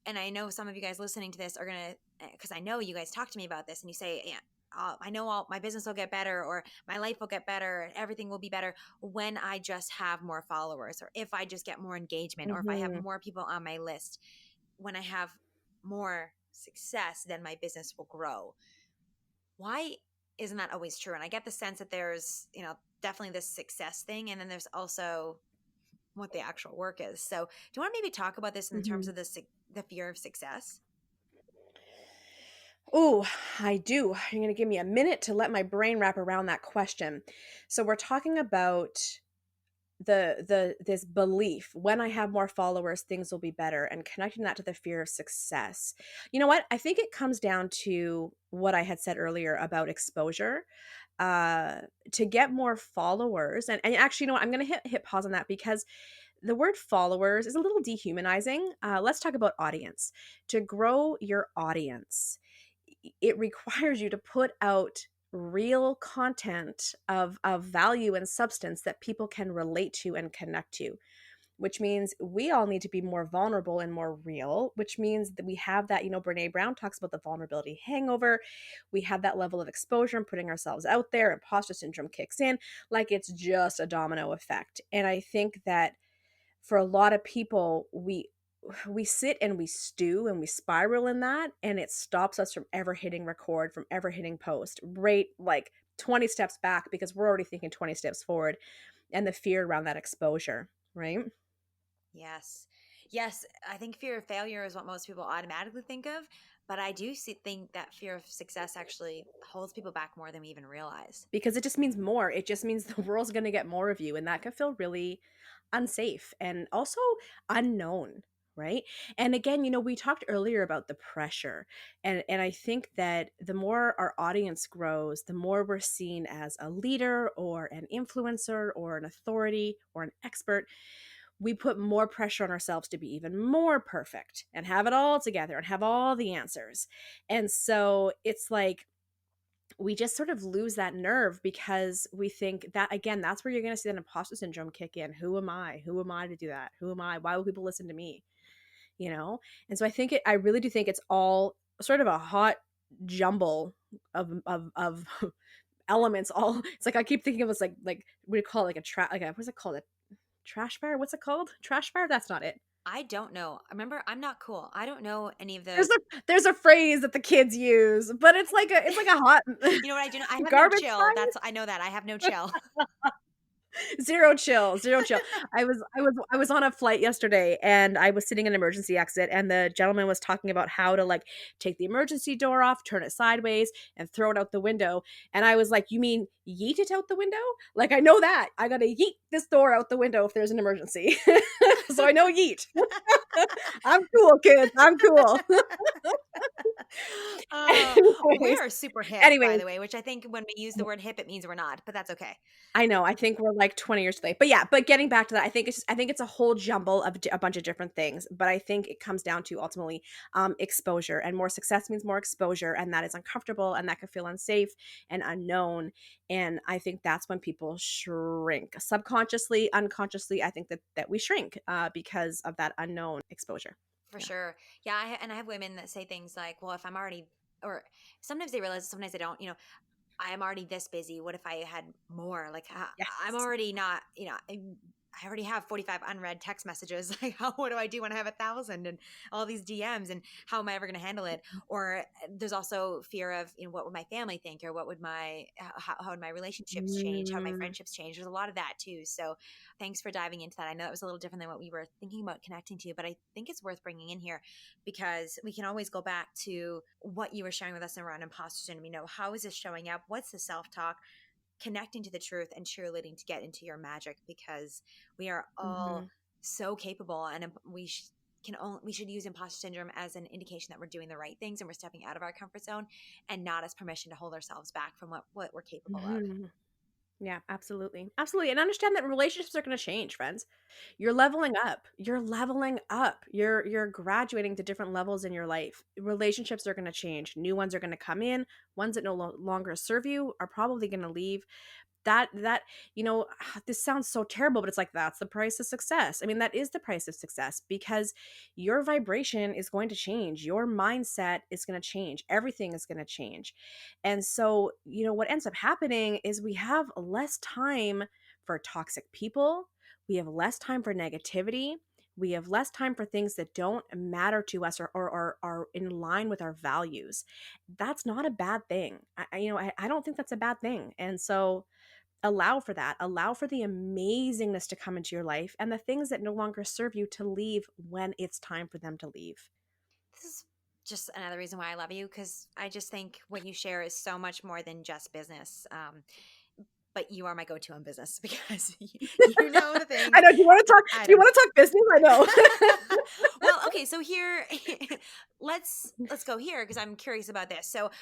and I know some of you guys listening to this are gonna, because I know you guys talk to me about this, and you say, yeah, I know all my business will get better, or my life will get better, and everything will be better when I just have more followers, or if I just get more engagement, or if I have Mhm. more people on my list. When I have more success, then my business will grow. Why isn't that always true? And I get the sense that there's, definitely this success thing, and then there's also what the actual work is. So, do you want to maybe talk about this in terms Mhm. of the fear of success? Ooh, I do. You're gonna give me a minute to let my brain wrap around that question. So we're talking about the this belief, when I have more followers, things will be better, and connecting that to the fear of success. You know what? I think it comes down to what I had said earlier about exposure. Uh, to get more followers, and actually, you know what? I'm gonna hit pause on that because the word followers is a little dehumanizing. Let's talk about audience. To grow your audience, it requires you to put out real content of value and substance that people can relate to and connect to, which means we all need to be more vulnerable and more real, which means that we have that, Brene Brown talks about the vulnerability hangover. We have that level of exposure and putting ourselves out there, imposter syndrome kicks in, like it's just a domino effect. And I think that for a lot of people, we sit and we stew and we spiral in that, and it stops us from ever hitting record, from ever hitting post, right? Like 20 steps back, because we're already thinking 20 steps forward, and the fear around that exposure, right? Yes. Yes, I think fear of failure is what most people automatically think of, but I do think that fear of success actually holds people back more than we even realize. Because it just means more. It just means the world's going to get more of you, and that can feel really unsafe and also unknown, right? And again, we talked earlier about the pressure, and I think that the more our audience grows, the more we're seen as a leader or an influencer or an authority or an expert. We put more pressure on ourselves to be even more perfect and have it all together and have all the answers. And so it's like we just sort of lose that nerve, because we think that, again, that's where you're going to see that imposter syndrome kick in. Who am I? Who am I to do that? Who am I? Why will people listen to me? And so I really do think it's all sort of a hot jumble of elements. All it's like I keep thinking of this like what do you call it, like a like a what's it called, a trash fire? What's it called? Trash fire? That's not it. I don't know. Remember, I'm not cool. I don't know any of There's those. a phrase that the kids use, but it's like a hot You know what I do? I have no garbage chill. fire. I know that. I have no chill. Zero chill, zero chill. I was on a flight yesterday, and I was sitting in an emergency exit, and the gentleman was talking about how to like take the emergency door off, turn it sideways, and throw it out the window. And I was like, "You mean yeet it out the window? Like I know that. I gotta yeet this door out the window if there's an emergency." So I know yeet. I'm cool, kids. I'm cool. We anyways, are super hip, by anyways, the way, which I think when we use the word hip, it means we're not, but that's okay. I know. I think we're like 20 years late. But yeah, but getting back to that, I think it's a whole jumble of a bunch of different things, but I think it comes down to ultimately exposure, and more success means more exposure, and that is uncomfortable, and that can feel unsafe and unknown. And I think that's when people shrink subconsciously, unconsciously. I think that we shrink because of that unknown exposure. For Yeah. sure. Yeah. And I have women that say things like, well, if I'm already, or sometimes they realize, sometimes they don't, I'm already this busy. What if I had more? Like, I'm Yes. already not, I already have 45 unread text messages. Like, what do I do when I have 1,000 and all these DMs, and how am I ever going to handle it? Or there's also fear of, what would my family think, or what would how would my relationships change? How would my Mm, friendships change? There's a lot of that too. So thanks for diving into that. I know that was a little different than what we were thinking about connecting to, but I think it's worth bringing in here, because we can always go back to what you were sharing with us around imposter syndrome. How is this showing up? What's the self-talk? Connecting to the truth and cheerleading to get into your magic, because we are all mhm. so capable, and we should use imposter syndrome as an indication that we're doing the right things and we're stepping out of our comfort zone, and not as permission to hold ourselves back from what we're capable of. Mhm. Yeah, absolutely. Absolutely. And understand that relationships are going to change, friends. You're leveling up. You're leveling up. You're graduating to different levels in your life. Relationships are going to change. New ones are going to come in. Ones that no longer serve you are probably going to leave. that this sounds so terrible, but it's like that's the price of success. I mean, that is the price of success, because your vibration is going to change, your mindset is going to change, everything is going to change. And so, what ends up happening is we have less time for toxic people, we have less time for negativity, we have less time for things that don't matter to us, or are in line with our values. That's not a bad thing. I don't think that's a bad thing. And so allow for that. Allow for the amazingness to come into your life, and the things that no longer serve you to leave when it's time for them to leave. This is just another reason why I love you, because I just think what you share is so much more than just business. But you are my go-to on business because you know the I things know. Do you want to talk? I Do you don't. want to talk business? I know. Well, okay, so here let's go here because I'm curious about this. So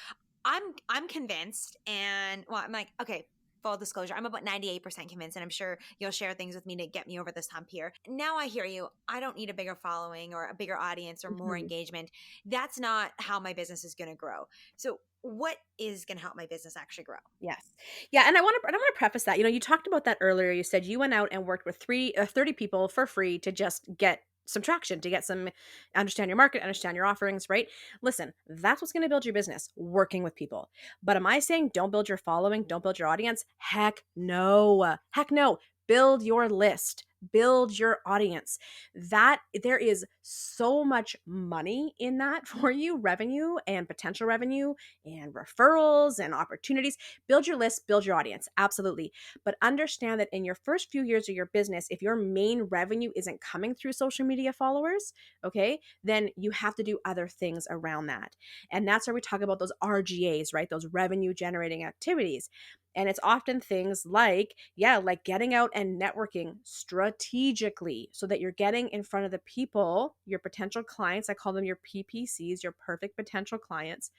I'm convinced, and well, I'm like, okay, full disclosure, I'm about 98% convinced, and I'm sure you'll share things with me to get me over this hump here. Now I hear you. I don't need a bigger following or a bigger audience or more Mhm. engagement. That's not how my business is going to grow. So what is going to help my business actually grow? Yes. Yeah, and I want to preface that. You talked about that earlier. You said you went out and worked with 30 people for free to just get some traction, to get some understand your market, understand your offerings, right? Listen, that's what's going to build your business, working with people. But am I saying don't build your following, don't build your audience? Heck no. Heck no. Build your list. Build your audience. That there is so much money in that for you, revenue and potential revenue and referrals and opportunities. Build your list, build your audience. Absolutely. But understand that in your first few years of your business, if your main revenue isn't coming through social media followers, okay, then you have to do other things around that. And that's where we talk about those RGAs, right? Those revenue generating activities. And it's often things like, yeah, like getting out and networking strategically so that you're getting in front of the people, your potential clients. I call them your PPCs, your perfect potential clients.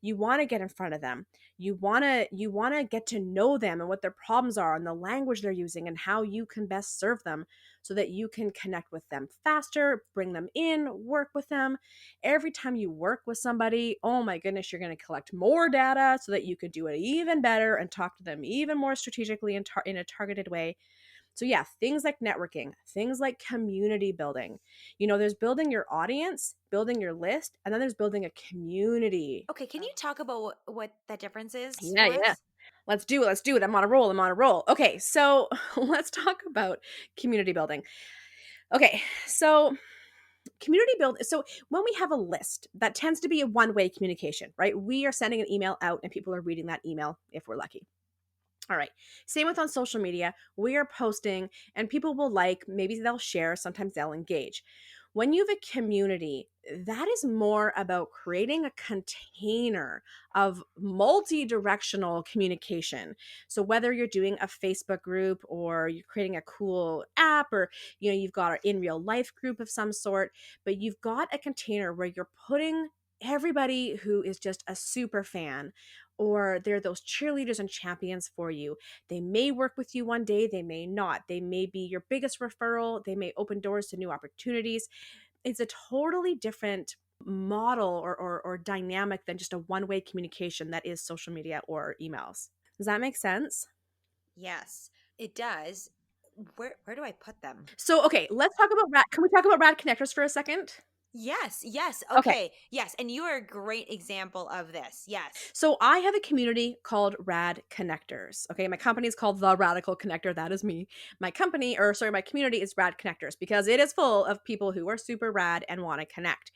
You want to get in front of them. You want to get to know them and what their problems are and the language they're using and how you can best serve them so that you can connect with them faster, bring them in, work with them. Every time you work with somebody, oh my goodness, you're going to collect more data so that you can do it even better and talk to them even more strategically and in a targeted way. So yeah, things like networking, things like community building. There's building your audience, building your list, and then there's building a community. Okay, can you talk about what that difference is Yeah, for yeah. us? Let's do it. Let's do it. I'm on a roll. I'm on a roll. Okay, so let's talk about community building. Okay, so community build. So when we have a list, that tends to be a one-way communication, right? We are sending an email out and people are reading that email if we're lucky. All right. Same with on social media. We are posting and people will like, maybe they'll share, sometimes they'll engage. When you have a community, that is more about creating a container of multi directional communication. So, whether you're doing a Facebook group or you're creating a cool app or you've got an in real life group of some sort, but you've got a container where you're putting everybody who is just a super fan or they're those cheerleaders and champions for you. They may work with you one day, they may not. They may be your biggest referral, they may open doors to new opportunities. It's a totally different model or dynamic than just a one-way communication that is social media or emails. Does that make sense? Yes, it does. Where do I put them? So, okay, let's talk about rad. Can we talk about rad connectors for a second? Yes, yes. Okay. Okay. Yes, and you are a great example of this. Yes. So I have a community called Rad Connectors. Okay, my company is called The Radical Connector. That is me. My community is Rad Connectors because it is full of people who are super rad and want to connect.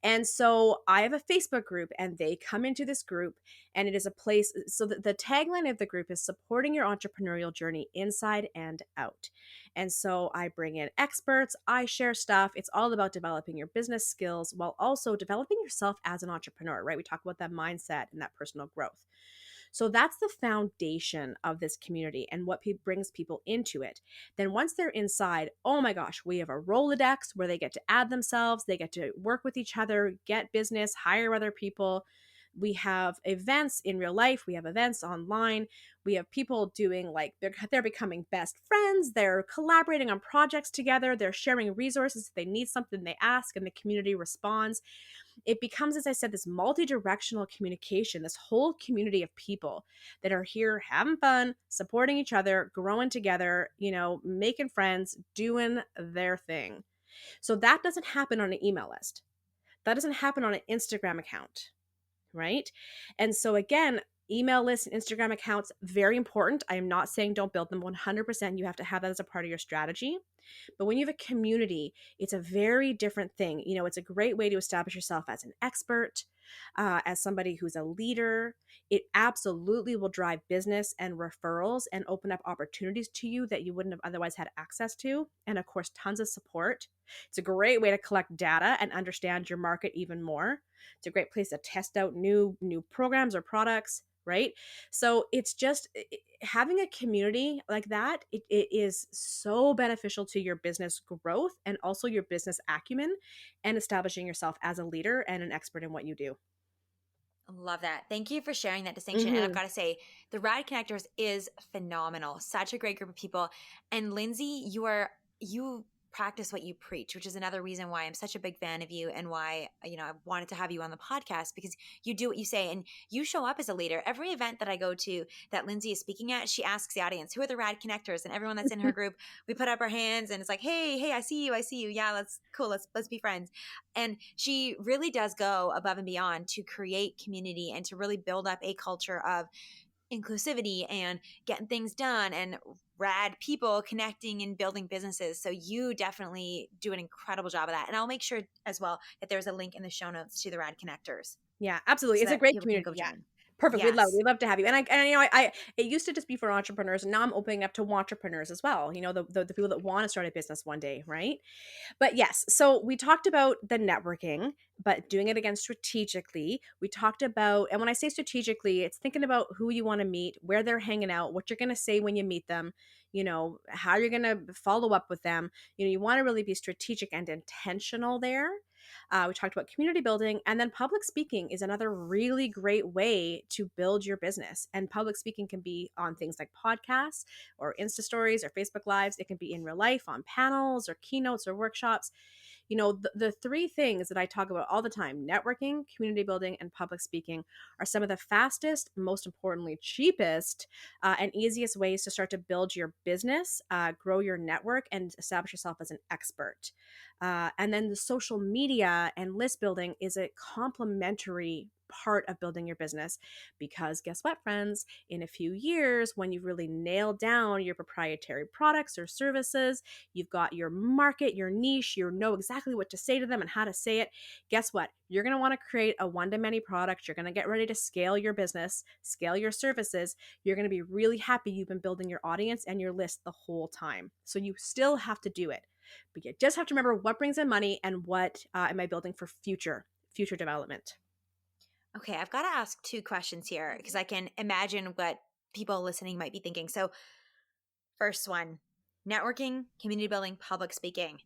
And so I have a Facebook group and they come into this group and it is a place. So the tagline of the group is supporting your entrepreneurial journey inside and out. And so I bring in experts, I share stuff. It's all about developing your business skills while also developing yourself as an entrepreneur, right? We talk about that mindset and that personal growth. So that's the foundation of this community and what brings people into it. Then once they're inside, oh my gosh, we have a Rolodex where they get to add themselves, they get to work with each other, get business, hire other people. We have events in real life, we have events online, we have people doing like they're becoming best friends, they're collaborating on projects together, they're sharing resources. If they need something, they ask and the community responds. It becomes, as I said, this multi-directional communication, this whole community of people that are here having fun, supporting each other, growing together, making friends, doing their thing. So that doesn't happen on an email list. That doesn't happen on an Instagram account, right? And so again, email lists and Instagram accounts, very important. I am not saying don't build them. 100%, you have to have that as a part of your strategy. But when you have a community, it's a very different thing. It's a great way to establish yourself as an expert, as somebody who's a leader. It absolutely will drive business and referrals and open up opportunities to you that you wouldn't have otherwise had access to. And of course, tons of support. It's a great way to collect data and understand your market even more. It's a great place to test out new programs or products, right? So it's just having a community like that, it is so beneficial to your business growth and also your business acumen and establishing yourself as a leader and an expert in what you do. Love that. Thank you for sharing that distinction. And I've Hmm. got to say, the Rad Connectors is phenomenal. Such a great group of people. And Lindsay, you practice what you preach, which is another reason why I'm such a big fan of you and why, I wanted to have you on the podcast, because you do what you say and you show up as a leader. Every event that I go to that Lindsay is speaking at, she asks the audience, who are the Rad Connectors? And everyone that's in her group, we put up our hands and it's like, hey, I see you. I see you. Yeah, let's cool. Let's be friends. And she really does go above and beyond to create community and to really build up a culture of inclusivity and getting things done and rad people connecting and building businesses. So you definitely do an incredible job of that. And I'll make sure as well that there's a link in the show notes to the Rad Connectors Yeah, absolutely. so It's a that great people can community. go Yeah. join. Perfect. Yes. We'd love to have you. And I it used to just be for entrepreneurs, and now I'm opening up to entrepreneurs as well. The people that want to start a business one day, right? But yes, so we talked about the networking, but doing it again strategically. We talked about, and when I say strategically, it's thinking about who you want to meet, where they're hanging out, what you're going to say when you meet them, how you're going to follow up with them. You want to really be strategic and intentional there. We talked about community building, and then public speaking is another really great way to build your business. And public speaking can be on things like podcasts or Insta stories or Facebook Lives. It can be in real life on panels or keynotes or workshops. The three things that I talk about all the time, networking, community building, and public speaking, are some of the fastest, most importantly, cheapest, and easiest ways to start to build your business, grow your network, and establish yourself as an expert. And then the social media and list building is a complementary part of building your business, because guess what, friends? In a few years, when you've really nailed down your proprietary products or services, you've got your market, your niche, you know exactly what to say to them and how to say it. Guess what? You're going to want to create a one-to-many product. You're going to get ready to scale your business, scale your services. You're going to be really happy you've been building your audience and your list the whole time. So you still have to do it. But you just have to remember what brings in money and what am I building for future development. Okay, I've got to ask two questions here because I can imagine what people listening might be thinking. So, first one, networking, community building, public speaking.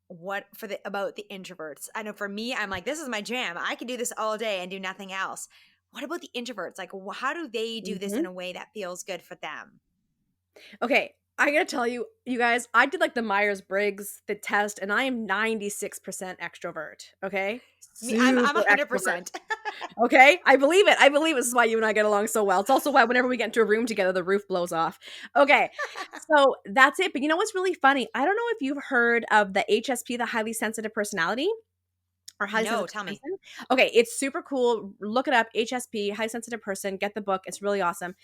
What for the about the introverts? I know for me, I'm like, this is my jam. I can do this all day and do nothing else. What about the introverts? Like, how do they do this in Mhm. a way that feels good for them? Okay, I gotta tell you, you guys, I did like the Myers-Briggs, the test, and I am 96% extrovert. Okay, Me, I'm super extrovert. 100%. Okay, I believe it. I believe this is why you and I get along so well. It's also why whenever we get into a room together, the roof blows off. Okay, so that's it. But you know what's really funny? I don't know if you've heard of the HSP, the highly sensitive personality, or highly No, sensitive tell me. person. Okay, it's super cool. Look it up. HSP, high sensitive person. Get the book. It's really awesome.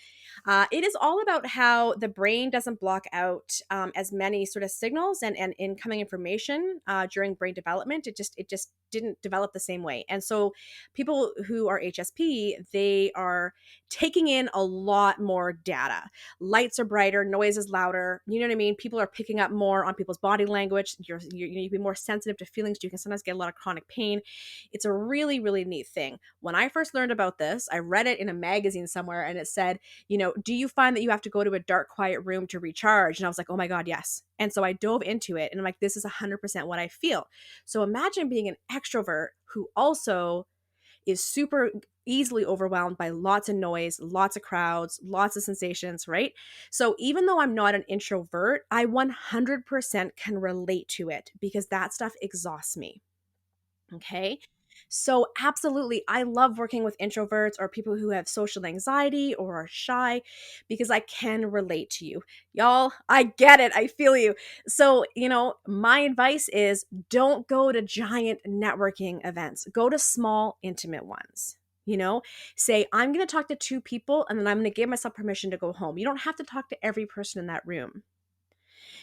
It is all about how the brain doesn't block out as many sort of signals and incoming information during brain development. It just didn't develop the same way. And so people who are HSP, they are taking in a lot more data. Lights are brighter, noise is louder. You know what I mean? People are picking up more on people's body language. You be more sensitive to feelings. You can sometimes get a lot of chronic pain. It's a really, really neat thing. When I first learned about this, I read it in a magazine somewhere and it said, do you find that you have to go to a dark, quiet room to recharge? And I was like, oh my God, yes. And so I dove into it and I'm like, this is 100% what I feel. So imagine being an extrovert who also is super easily overwhelmed by lots of noise, lots of crowds, lots of sensations, right? So even though I'm not an introvert, I 100% can relate to it because that stuff exhausts me. Okay. So, absolutely, I love working with introverts or people who have social anxiety or are shy because I can relate to you. Y'all, I get it. I feel you. So, my advice is don't go to giant networking events, go to small, intimate ones. Say, I'm going to talk to two people and then I'm going to give myself permission to go home. You don't have to talk to every person in that room.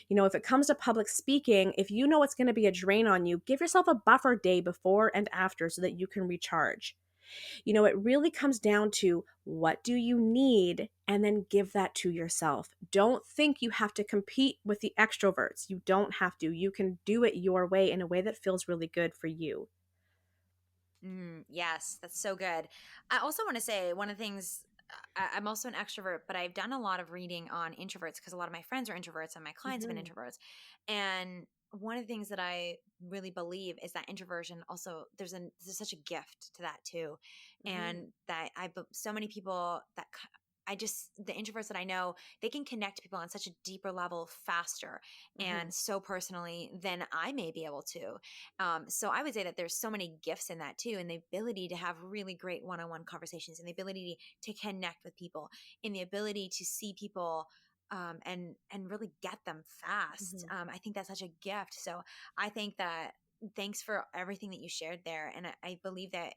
If it comes to public speaking, if you know it's going to be a drain on you, give yourself a buffer day before and after so that you can recharge. It really comes down to what do you need and then give that to yourself. Don't think you have to compete with the extroverts. You don't have to. You can do it your way in a way that feels really good for you. Yes, that's so good. I also want to say one of the things, I'm also an extrovert, but I've done a lot of reading on introverts because a lot of my friends are introverts and my clients have been Mhm. introverts. And one of the things that I really believe is that introversion also there's such a gift to that too, Mhm. and that so many people that I just the introverts that I know, they can connect people on such a deeper level faster Mhm. and so personally than I may be able to. So I would say that there's so many gifts in that too, and the ability to have really great one-on-one conversations, and the ability to connect with people, and the ability to see people and really get them fast. Mhm. I think that's such a gift. So I think that thanks for everything that you shared there, and I believe that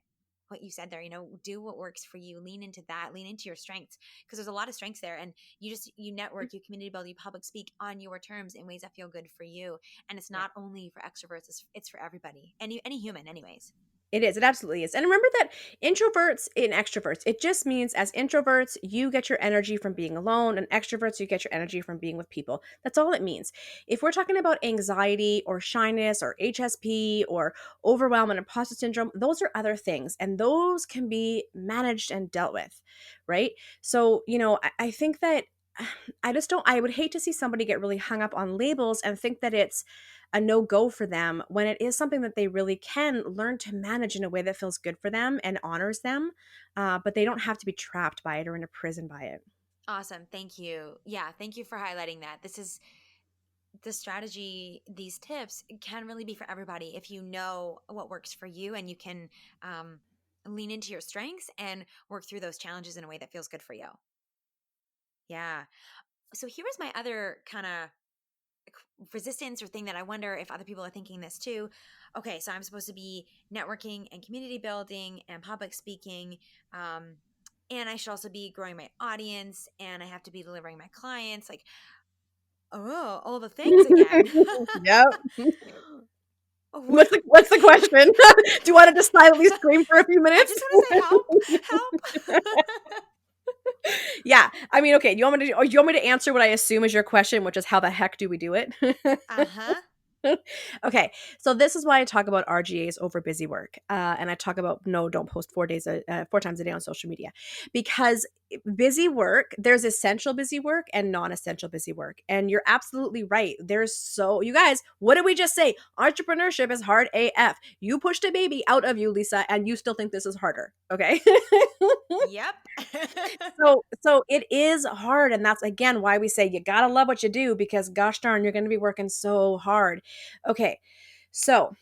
what you said there, do what works for you, lean into that, lean into your strengths, because there's a lot of strengths there, and you network, you community build, you public speak on your terms in ways that feel good for you. And it's Yeah. not only for extroverts, it's for everybody, any human anyways. It is. It absolutely is. And remember that introverts and extroverts, it just means as introverts, you get your energy from being alone, and extroverts, you get your energy from being with people. That's all it means. If we're talking about anxiety or shyness or HSP or overwhelm and imposter syndrome, those are other things, and those can be managed and dealt with, right? So, I think that I just don't, I would hate to see somebody get really hung up on labels and think that it's a no go for them when it is something that they really can learn to manage in a way that feels good for them and honors them. But they don't have to be trapped by it or in a prison by it. Awesome, thank you. Yeah, thank you for highlighting that. This is the strategy, these tips can really be for everybody if you know what works for you, and you can um, lean into your strengths and work through those challenges in a way that feels good for you. Yeah. So here's my other kind of resistance or thing that I wonder if other people are thinking this too. Okay, so I'm supposed to be networking and community building and public speaking. Um, and I should also be growing my audience, and I have to be delivering my clients. Like, oh, all the things again. Yep. what? What's the question? Do you want to just silently scream for a few I minutes? just want to say help, help. Yeah. I mean, okay. You want me to answer what I assume is your question, which is how the heck do we do it? Uh huh. Okay, so this is why I talk about RGAs over busy work, and I talk about no, don't post 4 times a day on social media, because busy work, there's essential busy work and non-essential busy work, and you're absolutely right. You guys, what did we just say? Entrepreneurship is hard AF. You pushed a baby out of you, Lisa, and you still think this is harder. Okay. Yep. So it is hard, and that's again why we say you gotta love what you do, because gosh darn, you're gonna be working so hard. Okay, so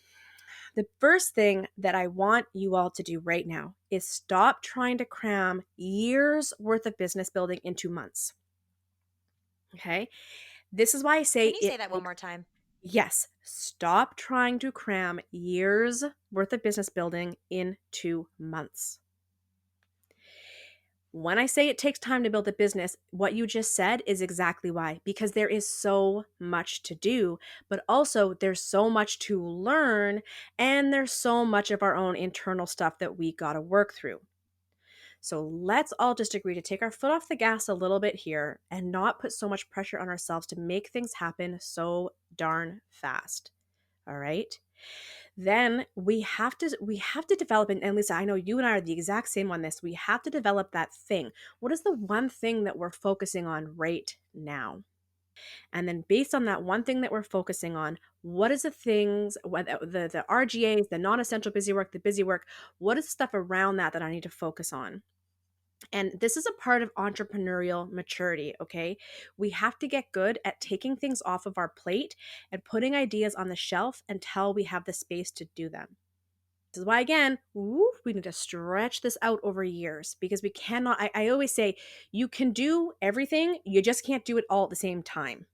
the first thing that I want you all to do right now is stop trying to cram years worth of business building into months. Okay, this is why I say Can you it say that one takes. more time? Yes, stop trying to cram years worth of business building into months. When I say it takes time to build a business, what you just said is exactly why. Because there is so much to do, but also there's so much to learn, and there's so much of our own internal stuff that we got to work through. So let's all just agree to take our foot off the gas a little bit here and not put so much pressure on ourselves to make things happen so darn fast. All right? Then we have to develop, and Lisa, I know you and I are the exact same on this. We have to develop that thing. What is the one thing that we're focusing on right now? And then based on that one thing that we're focusing on, What is the things, the RGAs, the non-essential busy work, the busy work, what is the stuff around that I need to focus on? And this is a part of entrepreneurial maturity, okay? We have to get good at taking things off of our plate and putting ideas on the shelf until we have the space to do them. This is why, again, we need to stretch this out over years because we cannot. I always say you can do everything, you just can't do it all at the same time.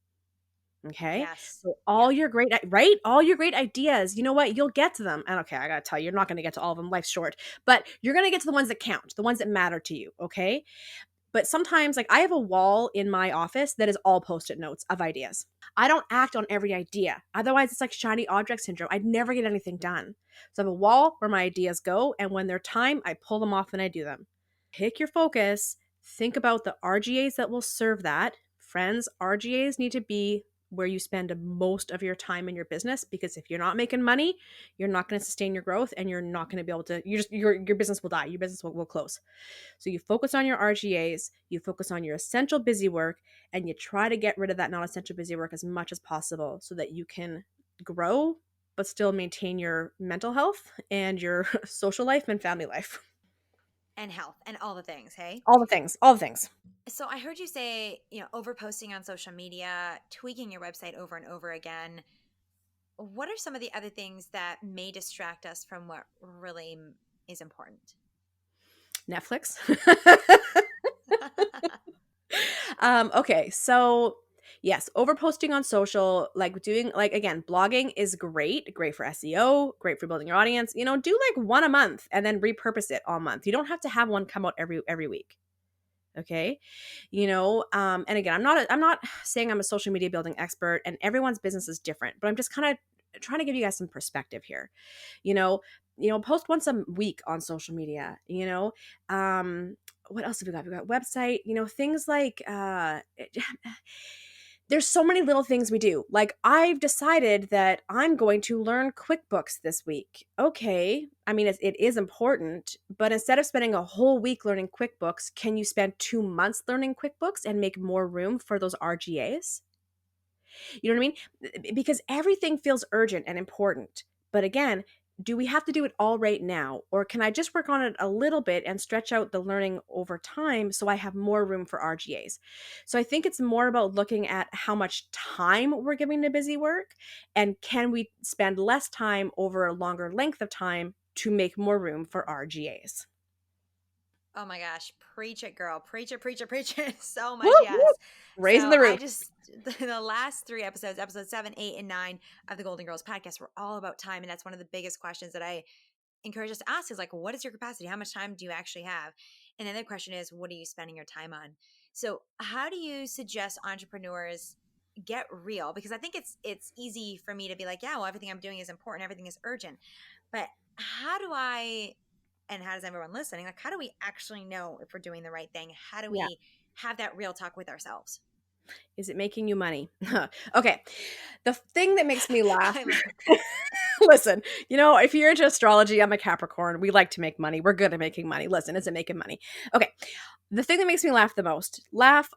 Okay. Yes. So Yep. all your great, right? All your great ideas, you know what? You'll get to them. And okay, I got to tell you, you're not going to get to all of them. Life's short, but you're going to get to the ones that count, the ones that matter to you. Okay. But sometimes, like, I have a wall in my office that is all post it notes of ideas. I don't act on every idea. Otherwise, it's like shiny object syndrome. I'd never get anything done. So I have a wall where my ideas go. And when they're time, I pull them off and I do them. Pick your focus. Think about the RGAs that will serve that. Friends, RGAs need to be where you spend most of your time in your business, because if you're not making money, you're not going to sustain your growth and you're not going to be able to, your business will die. Your business will close. So you focus on your RGAs, you focus on your essential busy work, and you try to get rid of that non-essential busy work as much as possible so that you can grow but still maintain your mental health and your social life and family life. And health and all the things, hey? All the things, all the things. So I heard you say, over posting on social media, tweaking your website over and over again. What are some of the other things that may distract us from what really is important? Netflix. Okay, so yes, overposting on social, like doing, like, again, blogging is great for SEO, great for building your audience. Do like one a month and then repurpose it all month. You don't have to have one come out every week. Okay. And again, I'm not saying I'm a social media building expert, and everyone's business is different, but I'm just kind of trying to give you guys some perspective here. you know Post once a week on social media. What else have we got? We got website, things like there's so many little things we do. Like, I've decided that I'm going to learn QuickBooks this week. Okay. I mean, it is important, but instead of spending a whole week learning QuickBooks, can you spend 2 months learning QuickBooks and make more room for those RGAs? You know what I mean? Because everything feels urgent and important. But again, do we have to do it all right now? Or can I just work on it a little bit and stretch out the learning over time so I have more room for RGAs? So I think it's more about looking at how much time we're giving to busy work, and can we spend less time over a longer length of time to make more room for RGAs? Oh my gosh, preach it, girl. Preach it, preach it, preach it. So Woo, much, woo. yes. Raising So the I roof. just, the last three episodes, episode 7, 8, and 9 of the Golden Girls podcast, were all about time. And that's one of the biggest questions that I encourage us to ask is like, what is your capacity? How much time do you actually have? And then the question is, what are you spending your time on? So how do you suggest entrepreneurs get real? Because I think it's easy for me to be like, yeah, well, everything I'm doing is important. Everything is urgent. But how do I, and how does everyone listening, like, how do we actually know if we're doing the right thing? How do Yeah. we have that real talk with ourselves? Is it making you money? Okay. The thing that makes me laugh. I love Listen, if you're into astrology, I'm a Capricorn. We like to make money. We're good at making money. Listen, is it making money? Okay. The thing that makes me laugh the most,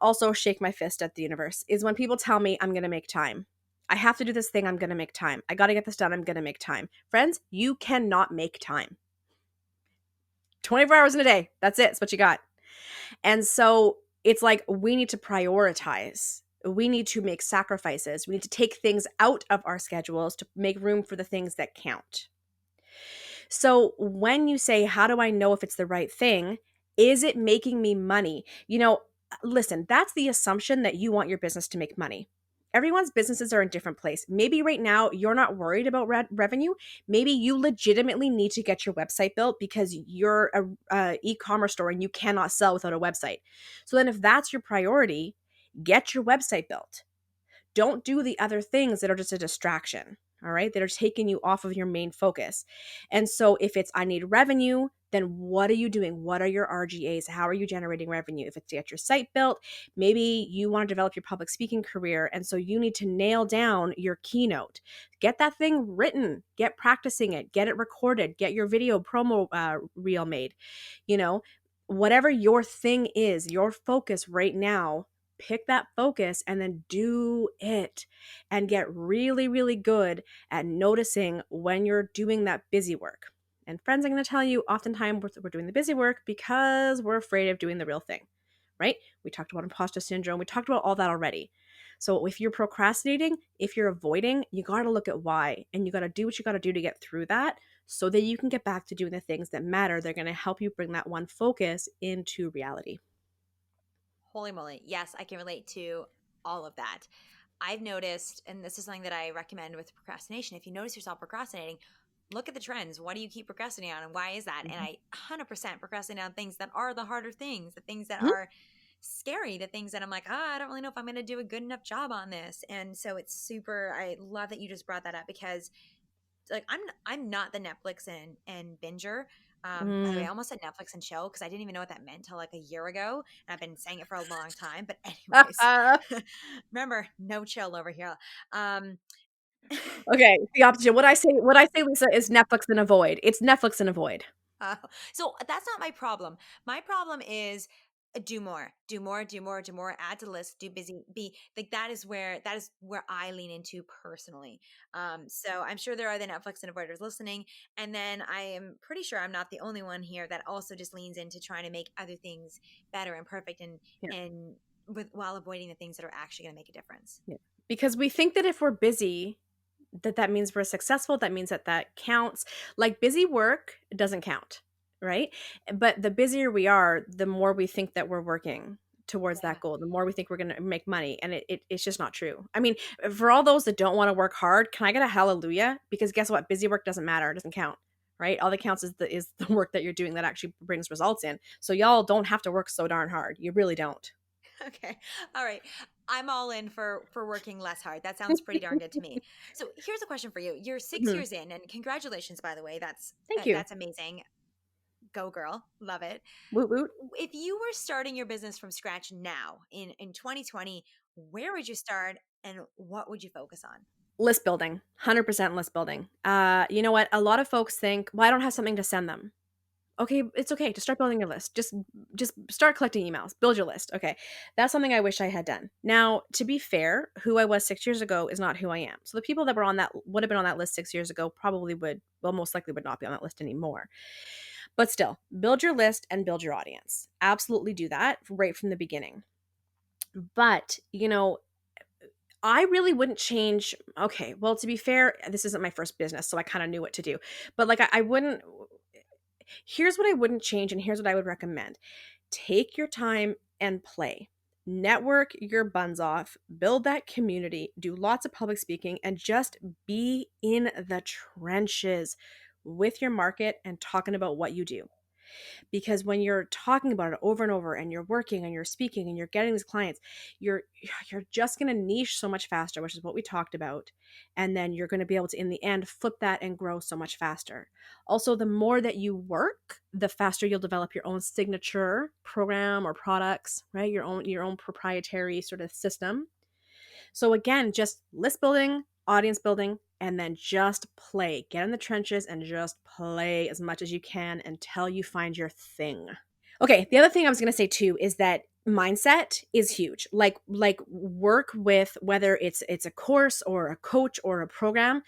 also shake my fist at the universe, is when people tell me I'm going to make time. I have to do this thing. I'm going to make time. I got to get this done. I'm going to make time. Friends, you cannot make time. 24 hours in a day. That's it. That's what you got. And so it's like, we need to prioritize. We need to make sacrifices. We need to take things out of our schedules to make room for the things that count. So when you say, how do I know if it's the right thing? Is it making me money? Listen, that's the assumption that you want your business to make money. Everyone's businesses are in a different place. Maybe right now you're not worried about revenue. Maybe you legitimately need to get your website built because you're a e-commerce store and you cannot sell without a website. So then if that's your priority, get your website built. Don't do the other things that are just a distraction, all right, that are taking you off of your main focus. And so if it's, I need revenue, then what are you doing? What are your RGAs? How are you generating revenue? If it's to get your site built, maybe you want to develop your public speaking career. And so you need to nail down your keynote. Get that thing written, get practicing it, get it recorded, get your video promo reel made. Whatever your thing is, your focus right now, pick that focus and then do it and get really, really good at noticing when you're doing that busy work. And friends, I'm going to tell you, oftentimes we're doing the busy work because we're afraid of doing the real thing, right? We talked about imposter syndrome. We talked about all that already. So if you're procrastinating, if you're avoiding, you got to look at why, and you got to do what you got to do to get through that so that you can get back to doing the things that matter. They're going to help you bring that one focus into reality. Holy moly. Yes, I can relate to all of that. I've noticed, and this is something that I recommend with procrastination. If you notice yourself procrastinating, look at the trends. What do you keep procrastinating on, and why is that? And Mhm. I 100% procrastinate on things that are the harder things, the things that Mhm. are scary, the things that I'm like, I don't really know if I'm going to do a good enough job on this. And so it's super, I love that you just brought that up because like I'm not the Netflix and binger. By the way, I Mm. almost said Netflix and chill because I didn't even know what that meant till like a year ago, and I've been saying it for a long time. But anyways, remember, no chill over here. Um, Okay, the opposite. What I say, Lisa, is Netflix and avoid. It's Netflix and avoid. so that's not my problem. My problem is do more, do more, do more, do more. Add to the list. Do busy. Be like that is where I lean into personally. So I'm sure there are the Netflix and avoiders listening, and then I am pretty sure I'm not the only one here that also just leans into trying to make other things better and perfect, Yeah, and with while avoiding the things that are actually going to make a difference. yeah. Because we think that if we're busy, that means we're successful, that means that counts. Like, busy work doesn't count, right? But the busier we are, the more we think that we're working towards Yeah. that goal, the more we think we're gonna make money, and it's just not true. I mean, for all those that don't wanna work hard, can I get a hallelujah? Because guess what? Busy work doesn't matter, it doesn't count, right? All that counts is the work that you're doing that actually brings results in. So y'all don't have to work so darn hard. You really don't. Okay. All right. I'm all in for working less hard. That sounds pretty darn good to me. So here's a question for you. You're six Mhm. years in, and congratulations, by the way. Thank you. That's amazing. Go girl, love it. Woot woot. If you were starting your business from scratch now in 2020, where would you start, and what would you focus on? List building, 100% list building. You know what? A lot of folks think, well, I don't have something to send them. Okay, it's okay to start building your list. Just start collecting emails. Build your list. Okay, that's something I wish I had done. Now, to be fair, who I was 6 years ago is not who I am. So the people that were on that would have been on that list 6 years ago probably would, well, most likely would not be on that list anymore. But still, build your list and build your audience. Absolutely do that right from the beginning. But I really wouldn't change. Okay, well, to be fair, this isn't my first business, so I kind of knew what to do. But like, I wouldn't. Here's what I wouldn't change, and here's what I would recommend: take your time and play. Network your buns off, build that community, do lots of public speaking, and just be in the trenches with your market and talking about what you do. Because when you're talking about it over and over and you're working and you're speaking and you're getting these clients, you're just going to niche so much faster, which is what we talked about. And then you're going to be able to, in the end, flip that and grow so much faster. Also, the more that you work, the faster you'll develop your own signature program or products, right? Your own proprietary sort of system. So again, just list building, audience building, and then just play. Get in the trenches and just play as much as you can until you find your thing. Okay, the other thing I was going to say too is that mindset is huge. Like work with, whether it's a course or a coach or a program,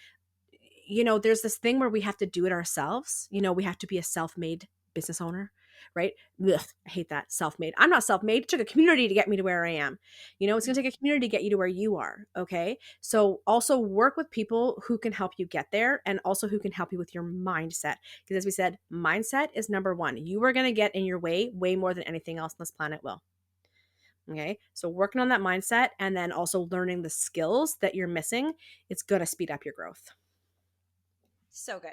there's this thing where we have to do it ourselves. We have to be a self-made business owner, right? Ugh, I hate that. Self-made. I'm not self-made. It took a community to get me to where I am. It's going to take a community to get you to where you are. Okay. So also work with people who can help you get there and also who can help you with your mindset. Because as we said, mindset is number one. You are going to get in your way more than anything else on this planet will. Okay. So working on that mindset and then also learning the skills that you're missing, it's going to speed up your growth. So good.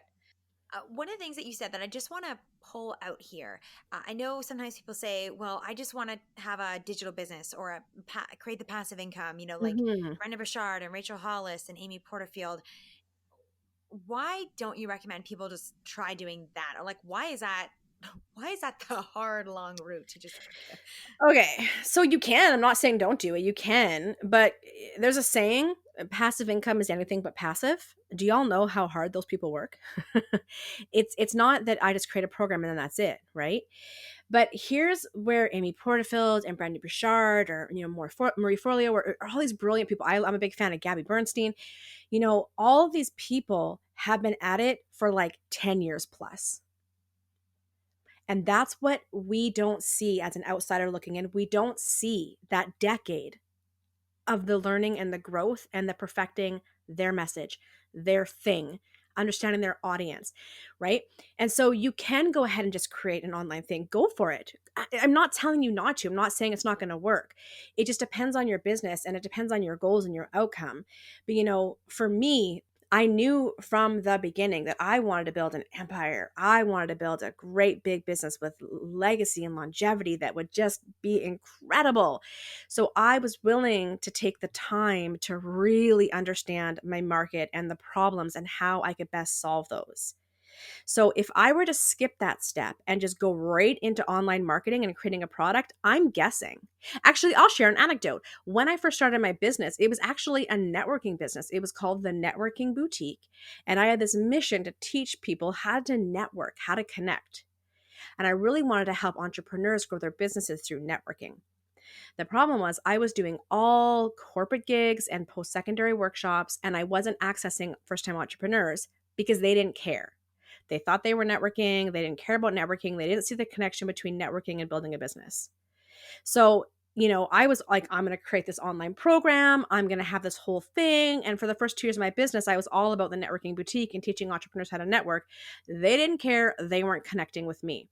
One of the things that you said that I just want to pull out here. I know sometimes people say, well, I just want to have a digital business or create the passive income, like Mhm. Brenda Burchard and Rachel Hollis and Amy Porterfield. Why don't you recommend people just try doing that? Or like, why is that the hard, long route to just, Okay, so you can. I'm not saying don't do it. You can, but there's a saying: passive income is anything but passive. Do y'all know how hard those people work? It's not that I just create a program and then that's it, right? But here's where Amy Porterfield and Brandon Bouchard, or Marie Forleo, or all these brilliant people. I'm a big fan of Gabby Bernstein. All of these people have been at it for like 10 years plus. And that's what we don't see as an outsider looking in. We don't see that decade of the learning and the growth and the perfecting their message, their thing, understanding their audience, right? And so you can go ahead and just create an online thing. Go for it. I'm not telling you not to. I'm not saying it's not going to work. It just depends on your business and it depends on your goals and your outcome. But, for me, I knew from the beginning that I wanted to build an empire. I wanted to build a great big business with legacy and longevity that would just be incredible. So I was willing to take the time to really understand my market and the problems and how I could best solve those. So if I were to skip that step and just go right into online marketing and creating a product, I'm guessing. Actually, I'll share an anecdote. When I first started my business, it was actually a networking business. It was called the Networking Boutique. And I had this mission to teach people how to network, how to connect. And I really wanted to help entrepreneurs grow their businesses through networking. The problem was I was doing all corporate gigs and post-secondary workshops, and I wasn't accessing first-time entrepreneurs because they didn't care. They thought they were networking. They didn't care about networking. They didn't see the connection between networking and building a business. So, I was like, I'm going to create this online program. I'm going to have this whole thing. And for the first 2 years of my business, I was all about the networking boutique and teaching entrepreneurs how to network. They didn't care. They weren't connecting with me.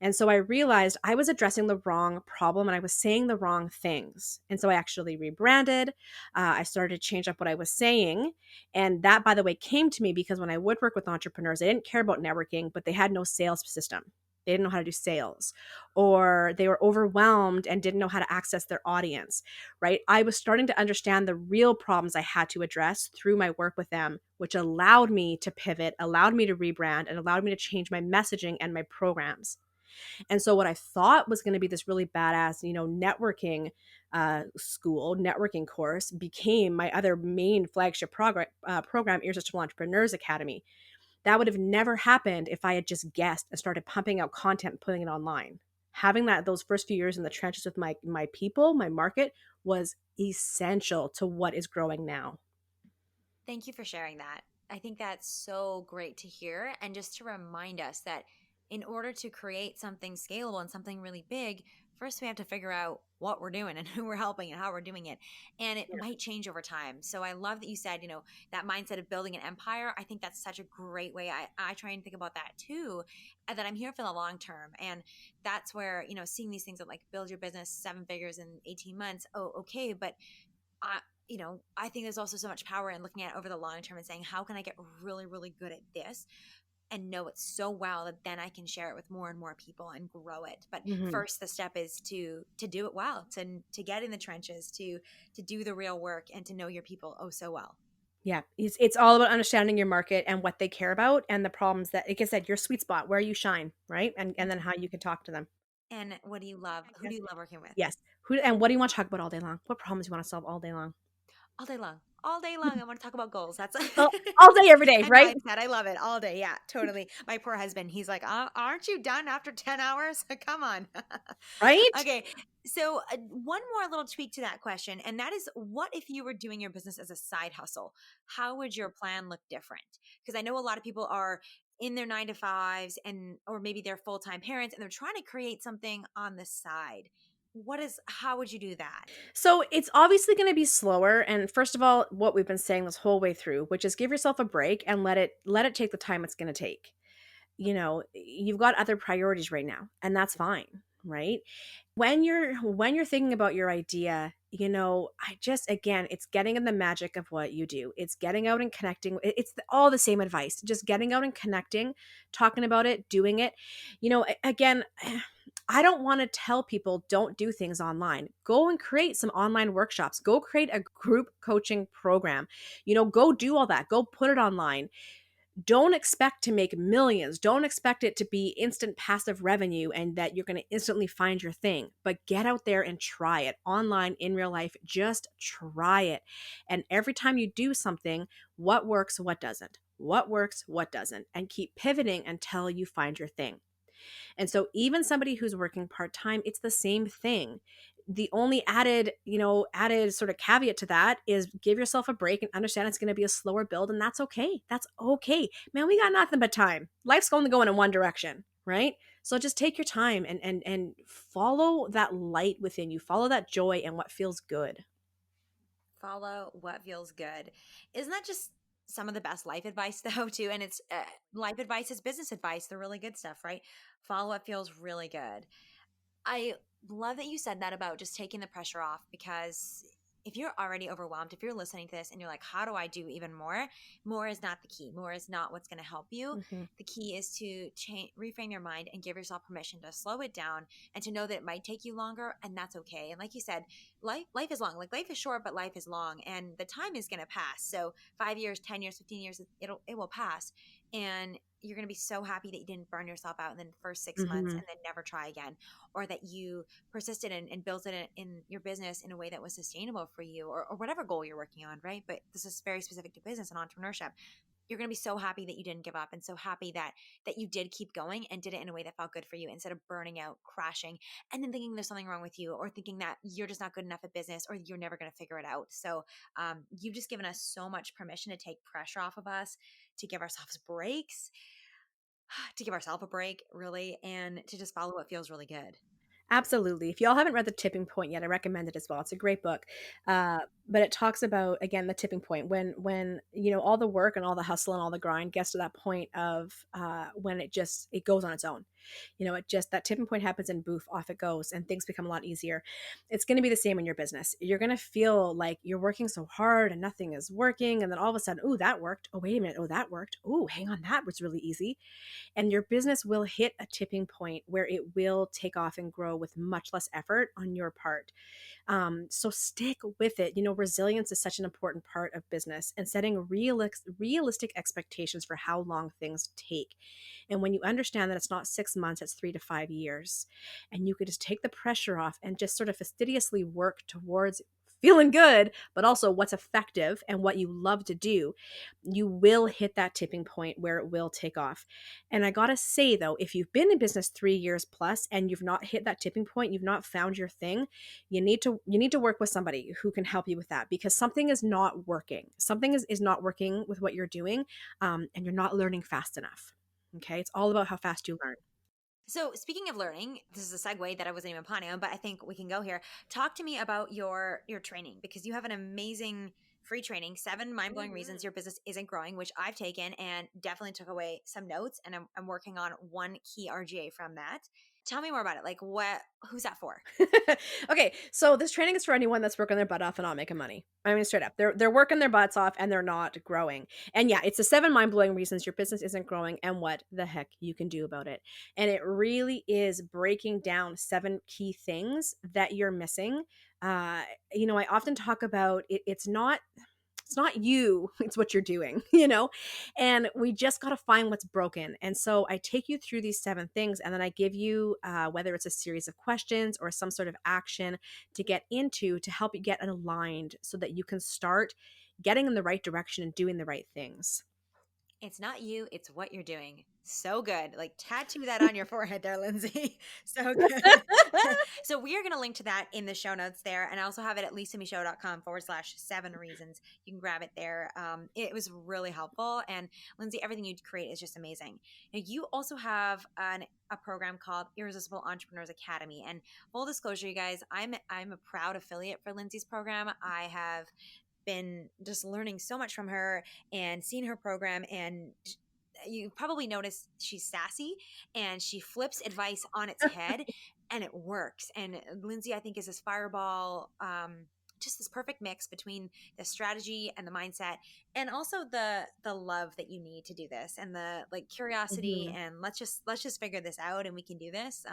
And so I realized I was addressing the wrong problem and I was saying the wrong things. And so I actually rebranded. I started to change up what I was saying. And that, by the way, came to me because when I would work with entrepreneurs, they didn't care about networking, but they had no sales system. They didn't know how to do sales, or they were overwhelmed and didn't know how to access their audience, right? I was starting to understand the real problems I had to address through my work with them, which allowed me to pivot, allowed me to rebrand, and allowed me to change my messaging and my programs. And so what I thought was going to be this really badass, networking networking course became my other main flagship program, Irresistible Entrepreneurs Academy. That would have never happened if I had just guessed and started pumping out content and putting it online. Having those first few years in the trenches with my people, my market, was essential to what is growing now. Thank you for sharing that. I think that's so great to hear. And just to remind us that in order to create something scalable and something really big, first we have to figure out what we're doing and who we're helping and how we're doing it. And it might change over time. So I love that you said, that mindset of building an empire. I think that's such a great way. I try and think about that too, that I'm here for the long term. And that's where, seeing these things that like build your business 7 figures in 18 months. Oh, okay. But I, I think there's also so much power in looking at it over the long term and saying, how can I get really, really good at this and know it so well that then I can share it with more and more people and grow it. But Mm-hmm. first, the step is to do it well, to get in the trenches, to do the real work, and to know your people oh so well. Yeah, it's all about understanding your market and what they care about and the problems that, like I said, your sweet spot, where you shine, right? And then how you can talk to them. And what do you love? Who do Yes. you love working with? Yes. Who and what do you want to talk about all day long? What problems do you want to solve all day long? All day long. All day long. I want to talk about goals. That's All, all day, every day, and right? mindset. I love it all day. Yeah, totally. My poor husband, he's like, aren't you done after 10 hours? Come on. Right? Okay. So, one more little tweak to that question, and that is what if you were doing your business as a side hustle? How would your plan look different? Because I know a lot of people are in their 9 to 5s or maybe they're full-time parents and they're trying to create something on the side. How would you do that? So it's obviously going to be slower. And first of all, what we've been saying this whole way through, which is give yourself a break and let it take the time it's going to take. You've got other priorities right now, and that's fine, right? When you're thinking about your idea, I just, again, it's getting in the magic of what you do. It's getting out and connecting. It's all the same advice, just getting out and connecting, talking about it, doing it. Again, I don't want to tell people don't do things online. Go and create some online workshops. Go create a group coaching program. Go do all that. Go put it online. Don't expect to make millions. Don't expect it to be instant passive revenue and that you're going to instantly find your thing. But get out there and try it online, in real life. Just try it. And every time you do something, what works, what doesn't? What works, what doesn't? And keep pivoting until you find your thing. And so even somebody who's working part-time, it's the same thing. The only added sort of caveat to that is give yourself a break and understand it's going to be a slower build, and that's okay. That's okay. Man, we got nothing but time. Life's only going in one direction, right? So just take your time and follow that light within you. Follow that joy and what feels good. Follow what feels good. Isn't that just some of the best life advice, though, too? And it's life advice is business advice, the really good stuff, right? Follow what feels really good. I love that you said that about just taking the pressure off, because if you're already overwhelmed, if you're listening to this and you're like, how do I do even more? More is not the key. More is not what's going to help you. Mm-hmm. The key is to reframe your mind and give yourself permission to slow it down and to know that it might take you longer, and that's okay. And like you said, life is long. Like, life is short, but life is long, and the time is going to pass. So 5 years, 10 years, 15 years, it will pass. And you're going to be so happy that you didn't burn yourself out in the first 6 months Mm-hmm. and then never try again, or that you persisted and built it in your business in a way that was sustainable for you, or whatever goal you're working on, right? But this is very specific to business and entrepreneurship. You're going to be so happy that you didn't give up, and so happy that you did keep going and did it in a way that felt good for you, instead of burning out, crashing, and then thinking there's something wrong with you, or thinking that you're just not good enough at business, or you're never going to figure it out. So you've just given us so much permission to take pressure off of us, to give ourselves breaks, to give ourselves a break, really, and to just follow what feels really good. Absolutely. If y'all haven't read The Tipping Point yet, I recommend it as well. It's a great book. But it talks about, again, the tipping point when all the work and all the hustle and all the grind gets to that point of when it goes on its own. It just, that tipping point happens and boof, off it goes, and things become a lot easier. It's going to be the same in your business. You're going to feel like you're working so hard and nothing is working. And then all of a sudden, oh, that worked. Oh, wait a minute. Oh, that worked. Oh, hang on. That was really easy. And your business will hit a tipping point where it will take off and grow with much less effort on your part. So stick with it. Resilience is such an important part of business, and setting realistic expectations for how long things take. And when you understand that it's not 6 months, it's 3 to 5 years, and you could just take the pressure off and just sort of fastidiously work towards feeling good, but also what's effective and what you love to do, you will hit that tipping point where it will take off. And I gotta say though, if you've been in business 3 years plus and you've not hit that tipping point, you've not found your thing, you need to work with somebody who can help you with that, because something is not working. Something is not working with what you're doing, and you're not learning fast enough. Okay, it's all about how fast you learn. So, speaking of learning, this is a segue that I wasn't even planning on, but I think we can go here. Talk to me about your training, because you have an amazing free training, 7 mind-blowing reasons your business isn't growing, which I've taken and definitely took away some notes, and I'm working on one key RGA from that. Tell me more about it. Like, who's that for? Okay, so this training is for anyone that's working their butt off and not making money. I mean, straight up, they're working their butts off and they're not growing. And yeah, it's the 7 mind-blowing reasons your business isn't growing and what the heck you can do about it. And it really is breaking down 7 key things that you're missing. Uh, I often talk about it. It's not you, it's what you're doing, and we just got to find what's broken. And so I take you through these 7 things, and then I give you whether it's a series of questions or some sort of action to get into to help you get aligned so that you can start getting in the right direction and doing the right things. It's not you, it's what you're doing. So good. Like, tattoo that on your forehead there, Lindsay. So good. So we are going to link to that in the show notes there. And I also have it at lisamishow.com/7 reasons. You can grab it there. It was really helpful. And Lindsay, everything you create is just amazing. Now, you also have a program called Irresistible Entrepreneurs Academy. And full disclosure, you guys, I'm a proud affiliate for Lindsay's program. I have been just learning so much from her and seeing her program, and you probably noticed she's sassy and she flips advice on its head, and it works. And Lindsay, I think, is this fireball, just this perfect mix between the strategy and the mindset, and also the love that you need to do this, and the like curiosity, Mhm. and let's just figure this out and we can do this.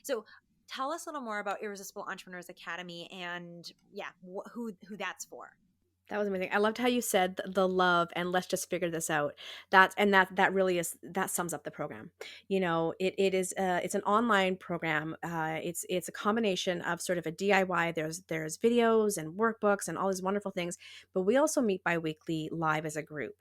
So tell us a little more about Irresistible Entrepreneurs Academy, and yeah, who that's for. That was amazing. I loved how you said the love and let's just figure this out. That really is, that sums up the program. It is it's an online program. It's a combination of sort of a DIY. There's videos and workbooks and all these wonderful things, but we also meet biweekly live as a group.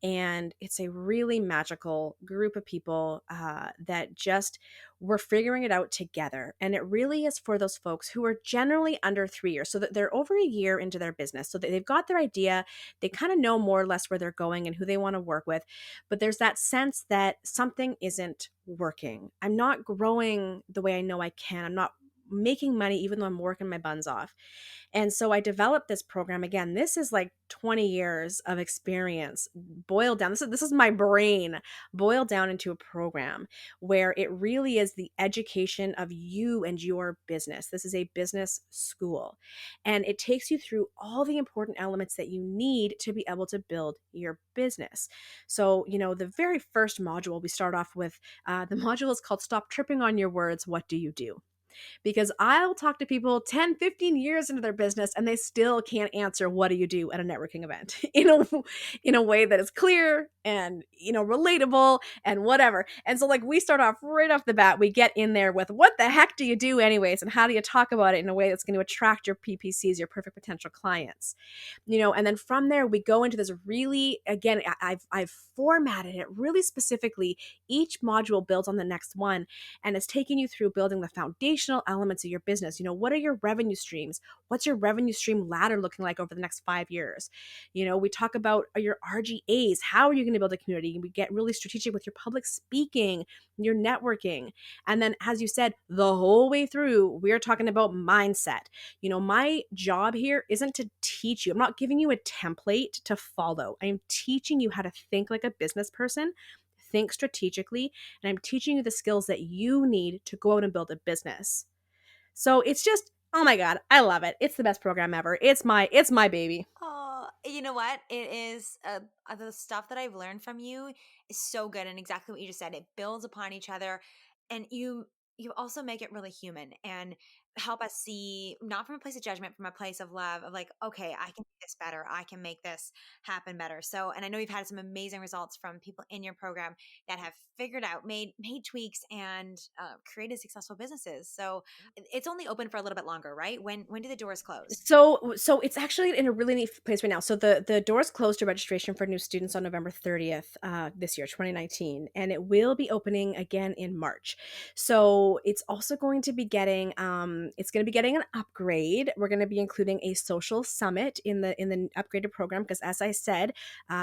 And it's a really magical group of people that just we're figuring it out together. And it really is for those folks who are generally under 3 years, so that they're over a year into their business, so that they've got their idea, they kind of know more or less where they're going and who they want to work with. But there's that sense that something isn't working. I'm not growing the way I know I can. I'm not making money even though I'm working my buns off. And so I developed this program. Again, this is like 20 years of experience boiled down. This is my brain boiled down into a program where it really is the education of you and your business. This is a business school, and it takes you through all the important elements that you need to be able to build your business. So, the very first module, we start off with the module is called Stop Tripping on Your Words. What do you do? Because I'll talk to people 10, 15 years into their business and they still can't answer what do you do at a networking event in a way that is clear and relatable and whatever. And so like we start off right off the bat, we get in there with what the heck do you do anyways, and how do you talk about it in a way that's going to attract your PPCs, your perfect potential clients. And then from there we go into this really, again, I've formatted it really specifically. Each module builds on the next one, and it's taking you through building the foundational elements of your business. What are your revenue streams? What's your revenue stream ladder looking like over the next 5 years? We talk about your RGAs. How are you going to build a community? We get really strategic with your public speaking, your networking. And then, as you said, the whole way through, we're talking about mindset. My job here isn't to teach you. I'm not giving you a template to follow. I am teaching you how to think like a business person, think strategically, and I'm teaching you the skills that you need to go out and build a business. So it's just, oh my God, I love it. It's the best program ever. It's my baby. Oh, you know what? It is the stuff that I've learned from you is so good, and exactly what you just said. It builds upon each other, and you also make it really human and help us see not from a place of judgment, from a place of love, of like, okay, I can do this better. I can make this happen better. So, and I know you've had some amazing results from people in your program that have figured out, made tweaks, and created successful businesses. So, it's only open for a little bit longer, right? When do the doors close? So it's actually in a really neat place right now. So the doors closed to registration for new students on November 30th this year, 2019, and it will be opening again in March. So it's also going to be getting an upgrade. We're going to be including a social summit in the upgraded program because, as I said,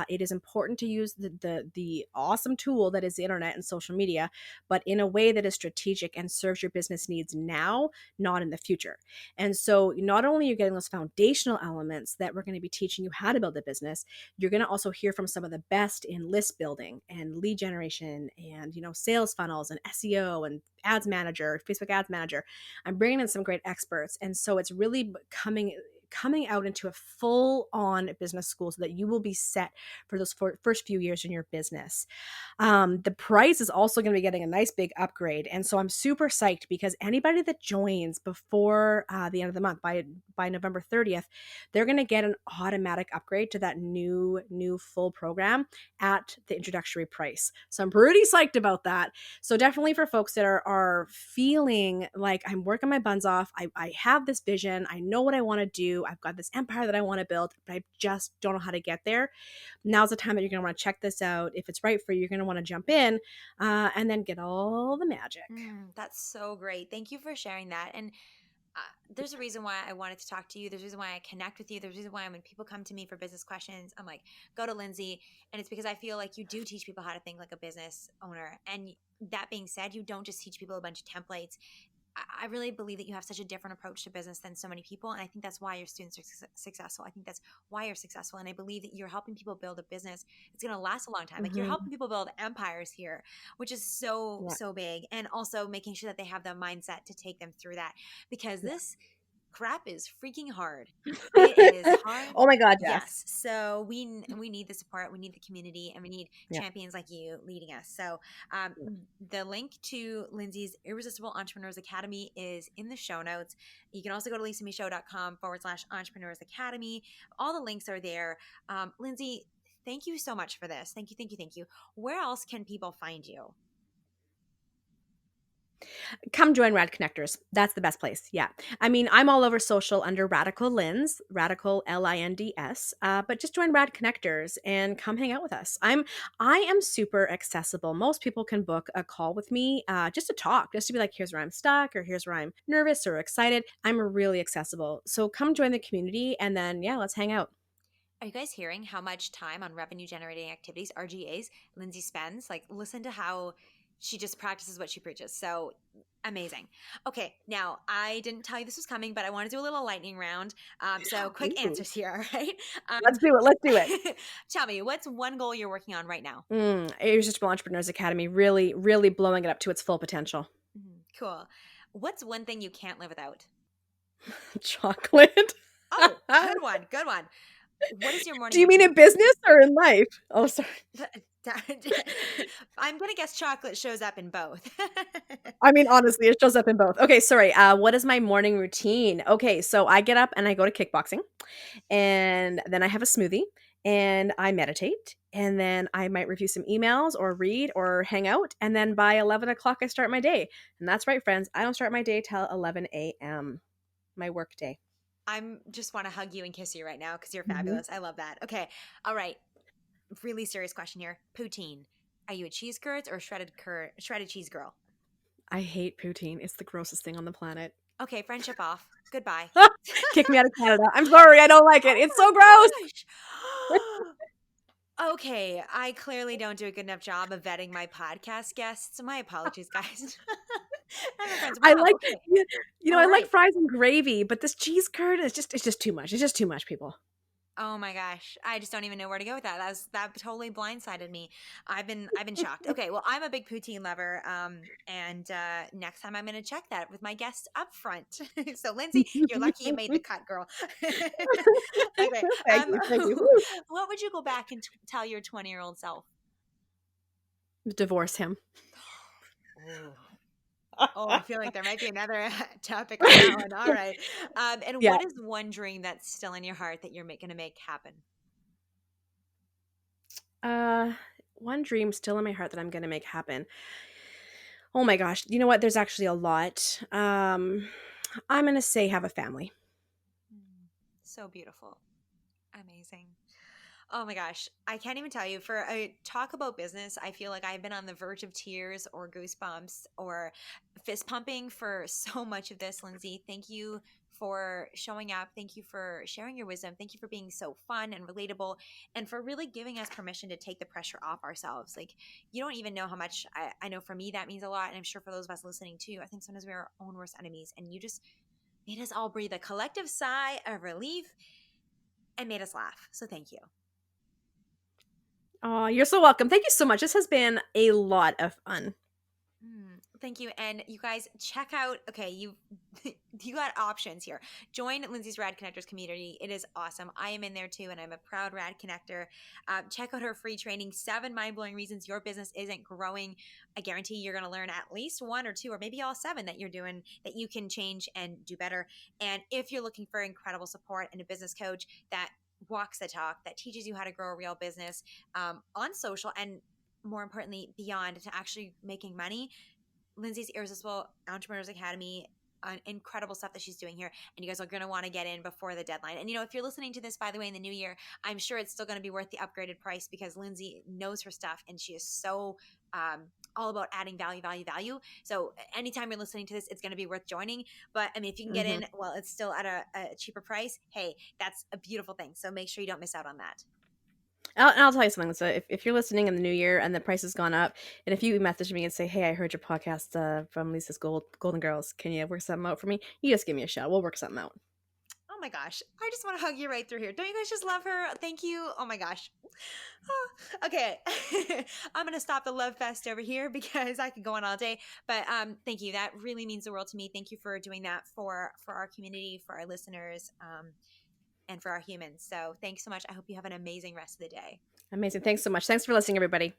it is important to use the awesome tool that is the internet and social media, but in a way that is strategic and serves your business needs now, not in the future. And so not only are you getting those foundational elements that we're going to be teaching you how to build a business, you're going to also hear from some of the best in list building and lead generation and, sales funnels and SEO and ads manager, Facebook ads manager. I'm bringing in some great experts. And so it's really coming out into a full-on business school so that you will be set for those first few years in your business. The price is also going to be getting a nice big upgrade, and so I'm super psyched because anybody that joins before the end of the month, by November 30th, they're going to get an automatic upgrade to that new full program at the introductory price. So I'm pretty psyched about that. So definitely for folks that are feeling like I'm working my buns off, I have this vision, I know what I want to do, I've got this empire that I want to build, but I just don't know how to get there. Now's the time that you're going to want to check this out. If it's right for you, you're going to want to jump in and then get all the magic. That's so great. Thank you for sharing that. And there's a reason why I wanted to talk to you. There's a reason why I connect with you. There's a reason why when people come to me for business questions, I'm like, go to Lindsay. And it's because I feel like you do teach people how to think like a business owner. And that being said, you don't just teach people a bunch of templates. I really believe that you have such a different approach to business than so many people. And I think that's why your students are successful. I think that's why you're successful. And I believe that you're helping people build a business that's going to last a long time. Like you're helping people build empires here, which is so big. And also making sure that they have the mindset to take them through that, because this crap is freaking hard. It is hard. Oh my God, yes. Yes. So we need the support, we need the community, and we need Yeah. champions like you leading us. So the link to Lindsay's Irresistible Entrepreneurs Academy is in the show notes. You can also go to lisamishow.com/entrepreneurs academy. All the links are there. Lindsay, thank you so much for this. Thank you, thank you, thank you. Where else can people find you? Come join Rad Connectors. That's the best place. Yeah. I mean, I'm all over social under Radical Linds, Radical Linds. But just join Rad Connectors and come hang out with us. I am super accessible. Most people can book a call with me just to talk, just to be like, here's where I'm stuck, or here's where I'm nervous or excited. I'm really accessible. So come join the community, and then yeah, let's hang out. Are you guys hearing how much time on revenue generating activities, RGAs, Lindsay spends? Like, listen to how she just practices what she preaches. So amazing. Okay, now I didn't tell you this was coming, but I want to do a little lightning round. So quick Ooh. answers here, all right? Let's do it. Let's do it. Tell me, what's one goal you're working on right now? Irresistible Entrepreneurs Academy, really, really blowing it up to its full potential. Cool. What's one thing you can't live without? Chocolate. Oh, good one. Good one. What is your morning? Do you mean in business or in life? Oh, sorry. I'm going to guess chocolate shows up in both. I mean, honestly, it shows up in both. Okay, sorry. What is my morning routine? Okay, so I get up and I go to kickboxing, and then I have a smoothie, and I meditate, and then I might review some emails or read or hang out, and then by 11 o'clock, I start my day. And that's right, friends. I don't start my day till 11 a.m., my work day. I'm just want to hug you and kiss you right now because you're fabulous. I love that. Okay. All right. Really serious question here. Poutine. Are you a cheese curds or shredded cheese girl? I hate poutine. It's the grossest thing on the planet. Okay, friendship off. Goodbye. Kick me out of Canada. I'm sorry. I don't like it. It's so gross. Okay, I clearly don't do a good enough job of vetting my podcast guests. My apologies, guys. I Wow, like, okay. I like fries and gravy, but this cheese curd is it's just too much. It's just too much, people. Oh my gosh, I just don't even know where to go with that. That totally blindsided me. I've been shocked. Okay, well, I'm a big poutine lover, and next time I'm going to check that with my guests up front. So, Lindsay, you're lucky you made the cut, girl. Okay, Thank you. what would you go back and tell your 20-year-old self? Divorce him. Oh, I feel like there might be another topic on that one. All right. And Yeah. what is one dream that's still in your heart that you're going to make happen? One dream still in my heart that I'm going to make happen. Oh my gosh. You know what? There's actually a lot. I'm going to say have a family. So beautiful. Amazing. Oh my gosh. I can't even tell you. For a talk about business, I feel like I've been on the verge of tears or goosebumps or fist pumping for so much of this, Lindsay. Thank you for showing up. Thank you for sharing your wisdom. Thank you for being so fun and relatable and for really giving us permission to take the pressure off ourselves. Like, you don't even know how much I know for me that means a lot. And I'm sure for those of us listening too, I think sometimes we're our own worst enemies. And you just made us all breathe a collective sigh of relief and made us laugh. So thank you. Oh, you're so welcome. Thank you so much. This has been a lot of fun. Thank you. And you guys check out, okay, you got options here. Join Lindsay's Rad Connectors community. It is awesome. I am in there too, and I'm a proud Rad Connector. Check out her free training, 7 mind-blowing reasons your business isn't growing. I guarantee you're going to learn at least 1 or 2 or maybe all 7 that you're doing that you can change and do better. And if you're looking for incredible support and a business coach that walks the talk, that teaches you how to grow a real business on social and more importantly, beyond to actually making money, Lindsay's Irresistible Entrepreneurs Academy, incredible stuff that she's doing here. And you guys are going to want to get in before the deadline. And, if you're listening to this, by the way, in the new year, I'm sure it's still going to be worth the upgraded price because Lindsay knows her stuff and she is so all about adding value. So anytime you're listening to this, it's going to be worth joining. But I mean, if you can get in while it's still at a cheaper price, hey, that's a beautiful thing. So make sure you don't miss out on that. I'll tell you something. So if you're listening in the new year and the price has gone up, and if you message me and say, hey, I heard your podcast from Lisa's Golden Girls, can you work something out for me? You just give me a shout. We'll work something out. Oh my gosh. I just want to hug you right through here. Don't you guys just love her? Thank you. Oh my gosh. Okay. I'm going to stop the love fest over here because I could go on all day. But thank you. That really means the world to me. Thank you for doing that for our community, for our listeners, and for our humans. So thanks so much. I hope you have an amazing rest of the day. Amazing. Thanks so much. Thanks for listening, everybody.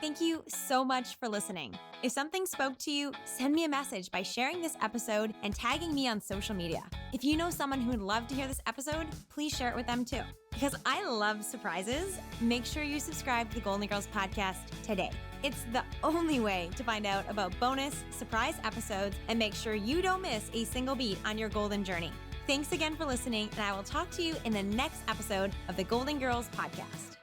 Thank you so much for listening. If something spoke to you, send me a message by sharing this episode and tagging me on social media. If you know someone who would love to hear this episode, please share it with them too. Because I love surprises, make sure you subscribe to the Golden Girls podcast today. It's the only way to find out about bonus surprise episodes and make sure you don't miss a single beat on your golden journey. Thanks again for listening, and I will talk to you in the next episode of the Golden Girls podcast.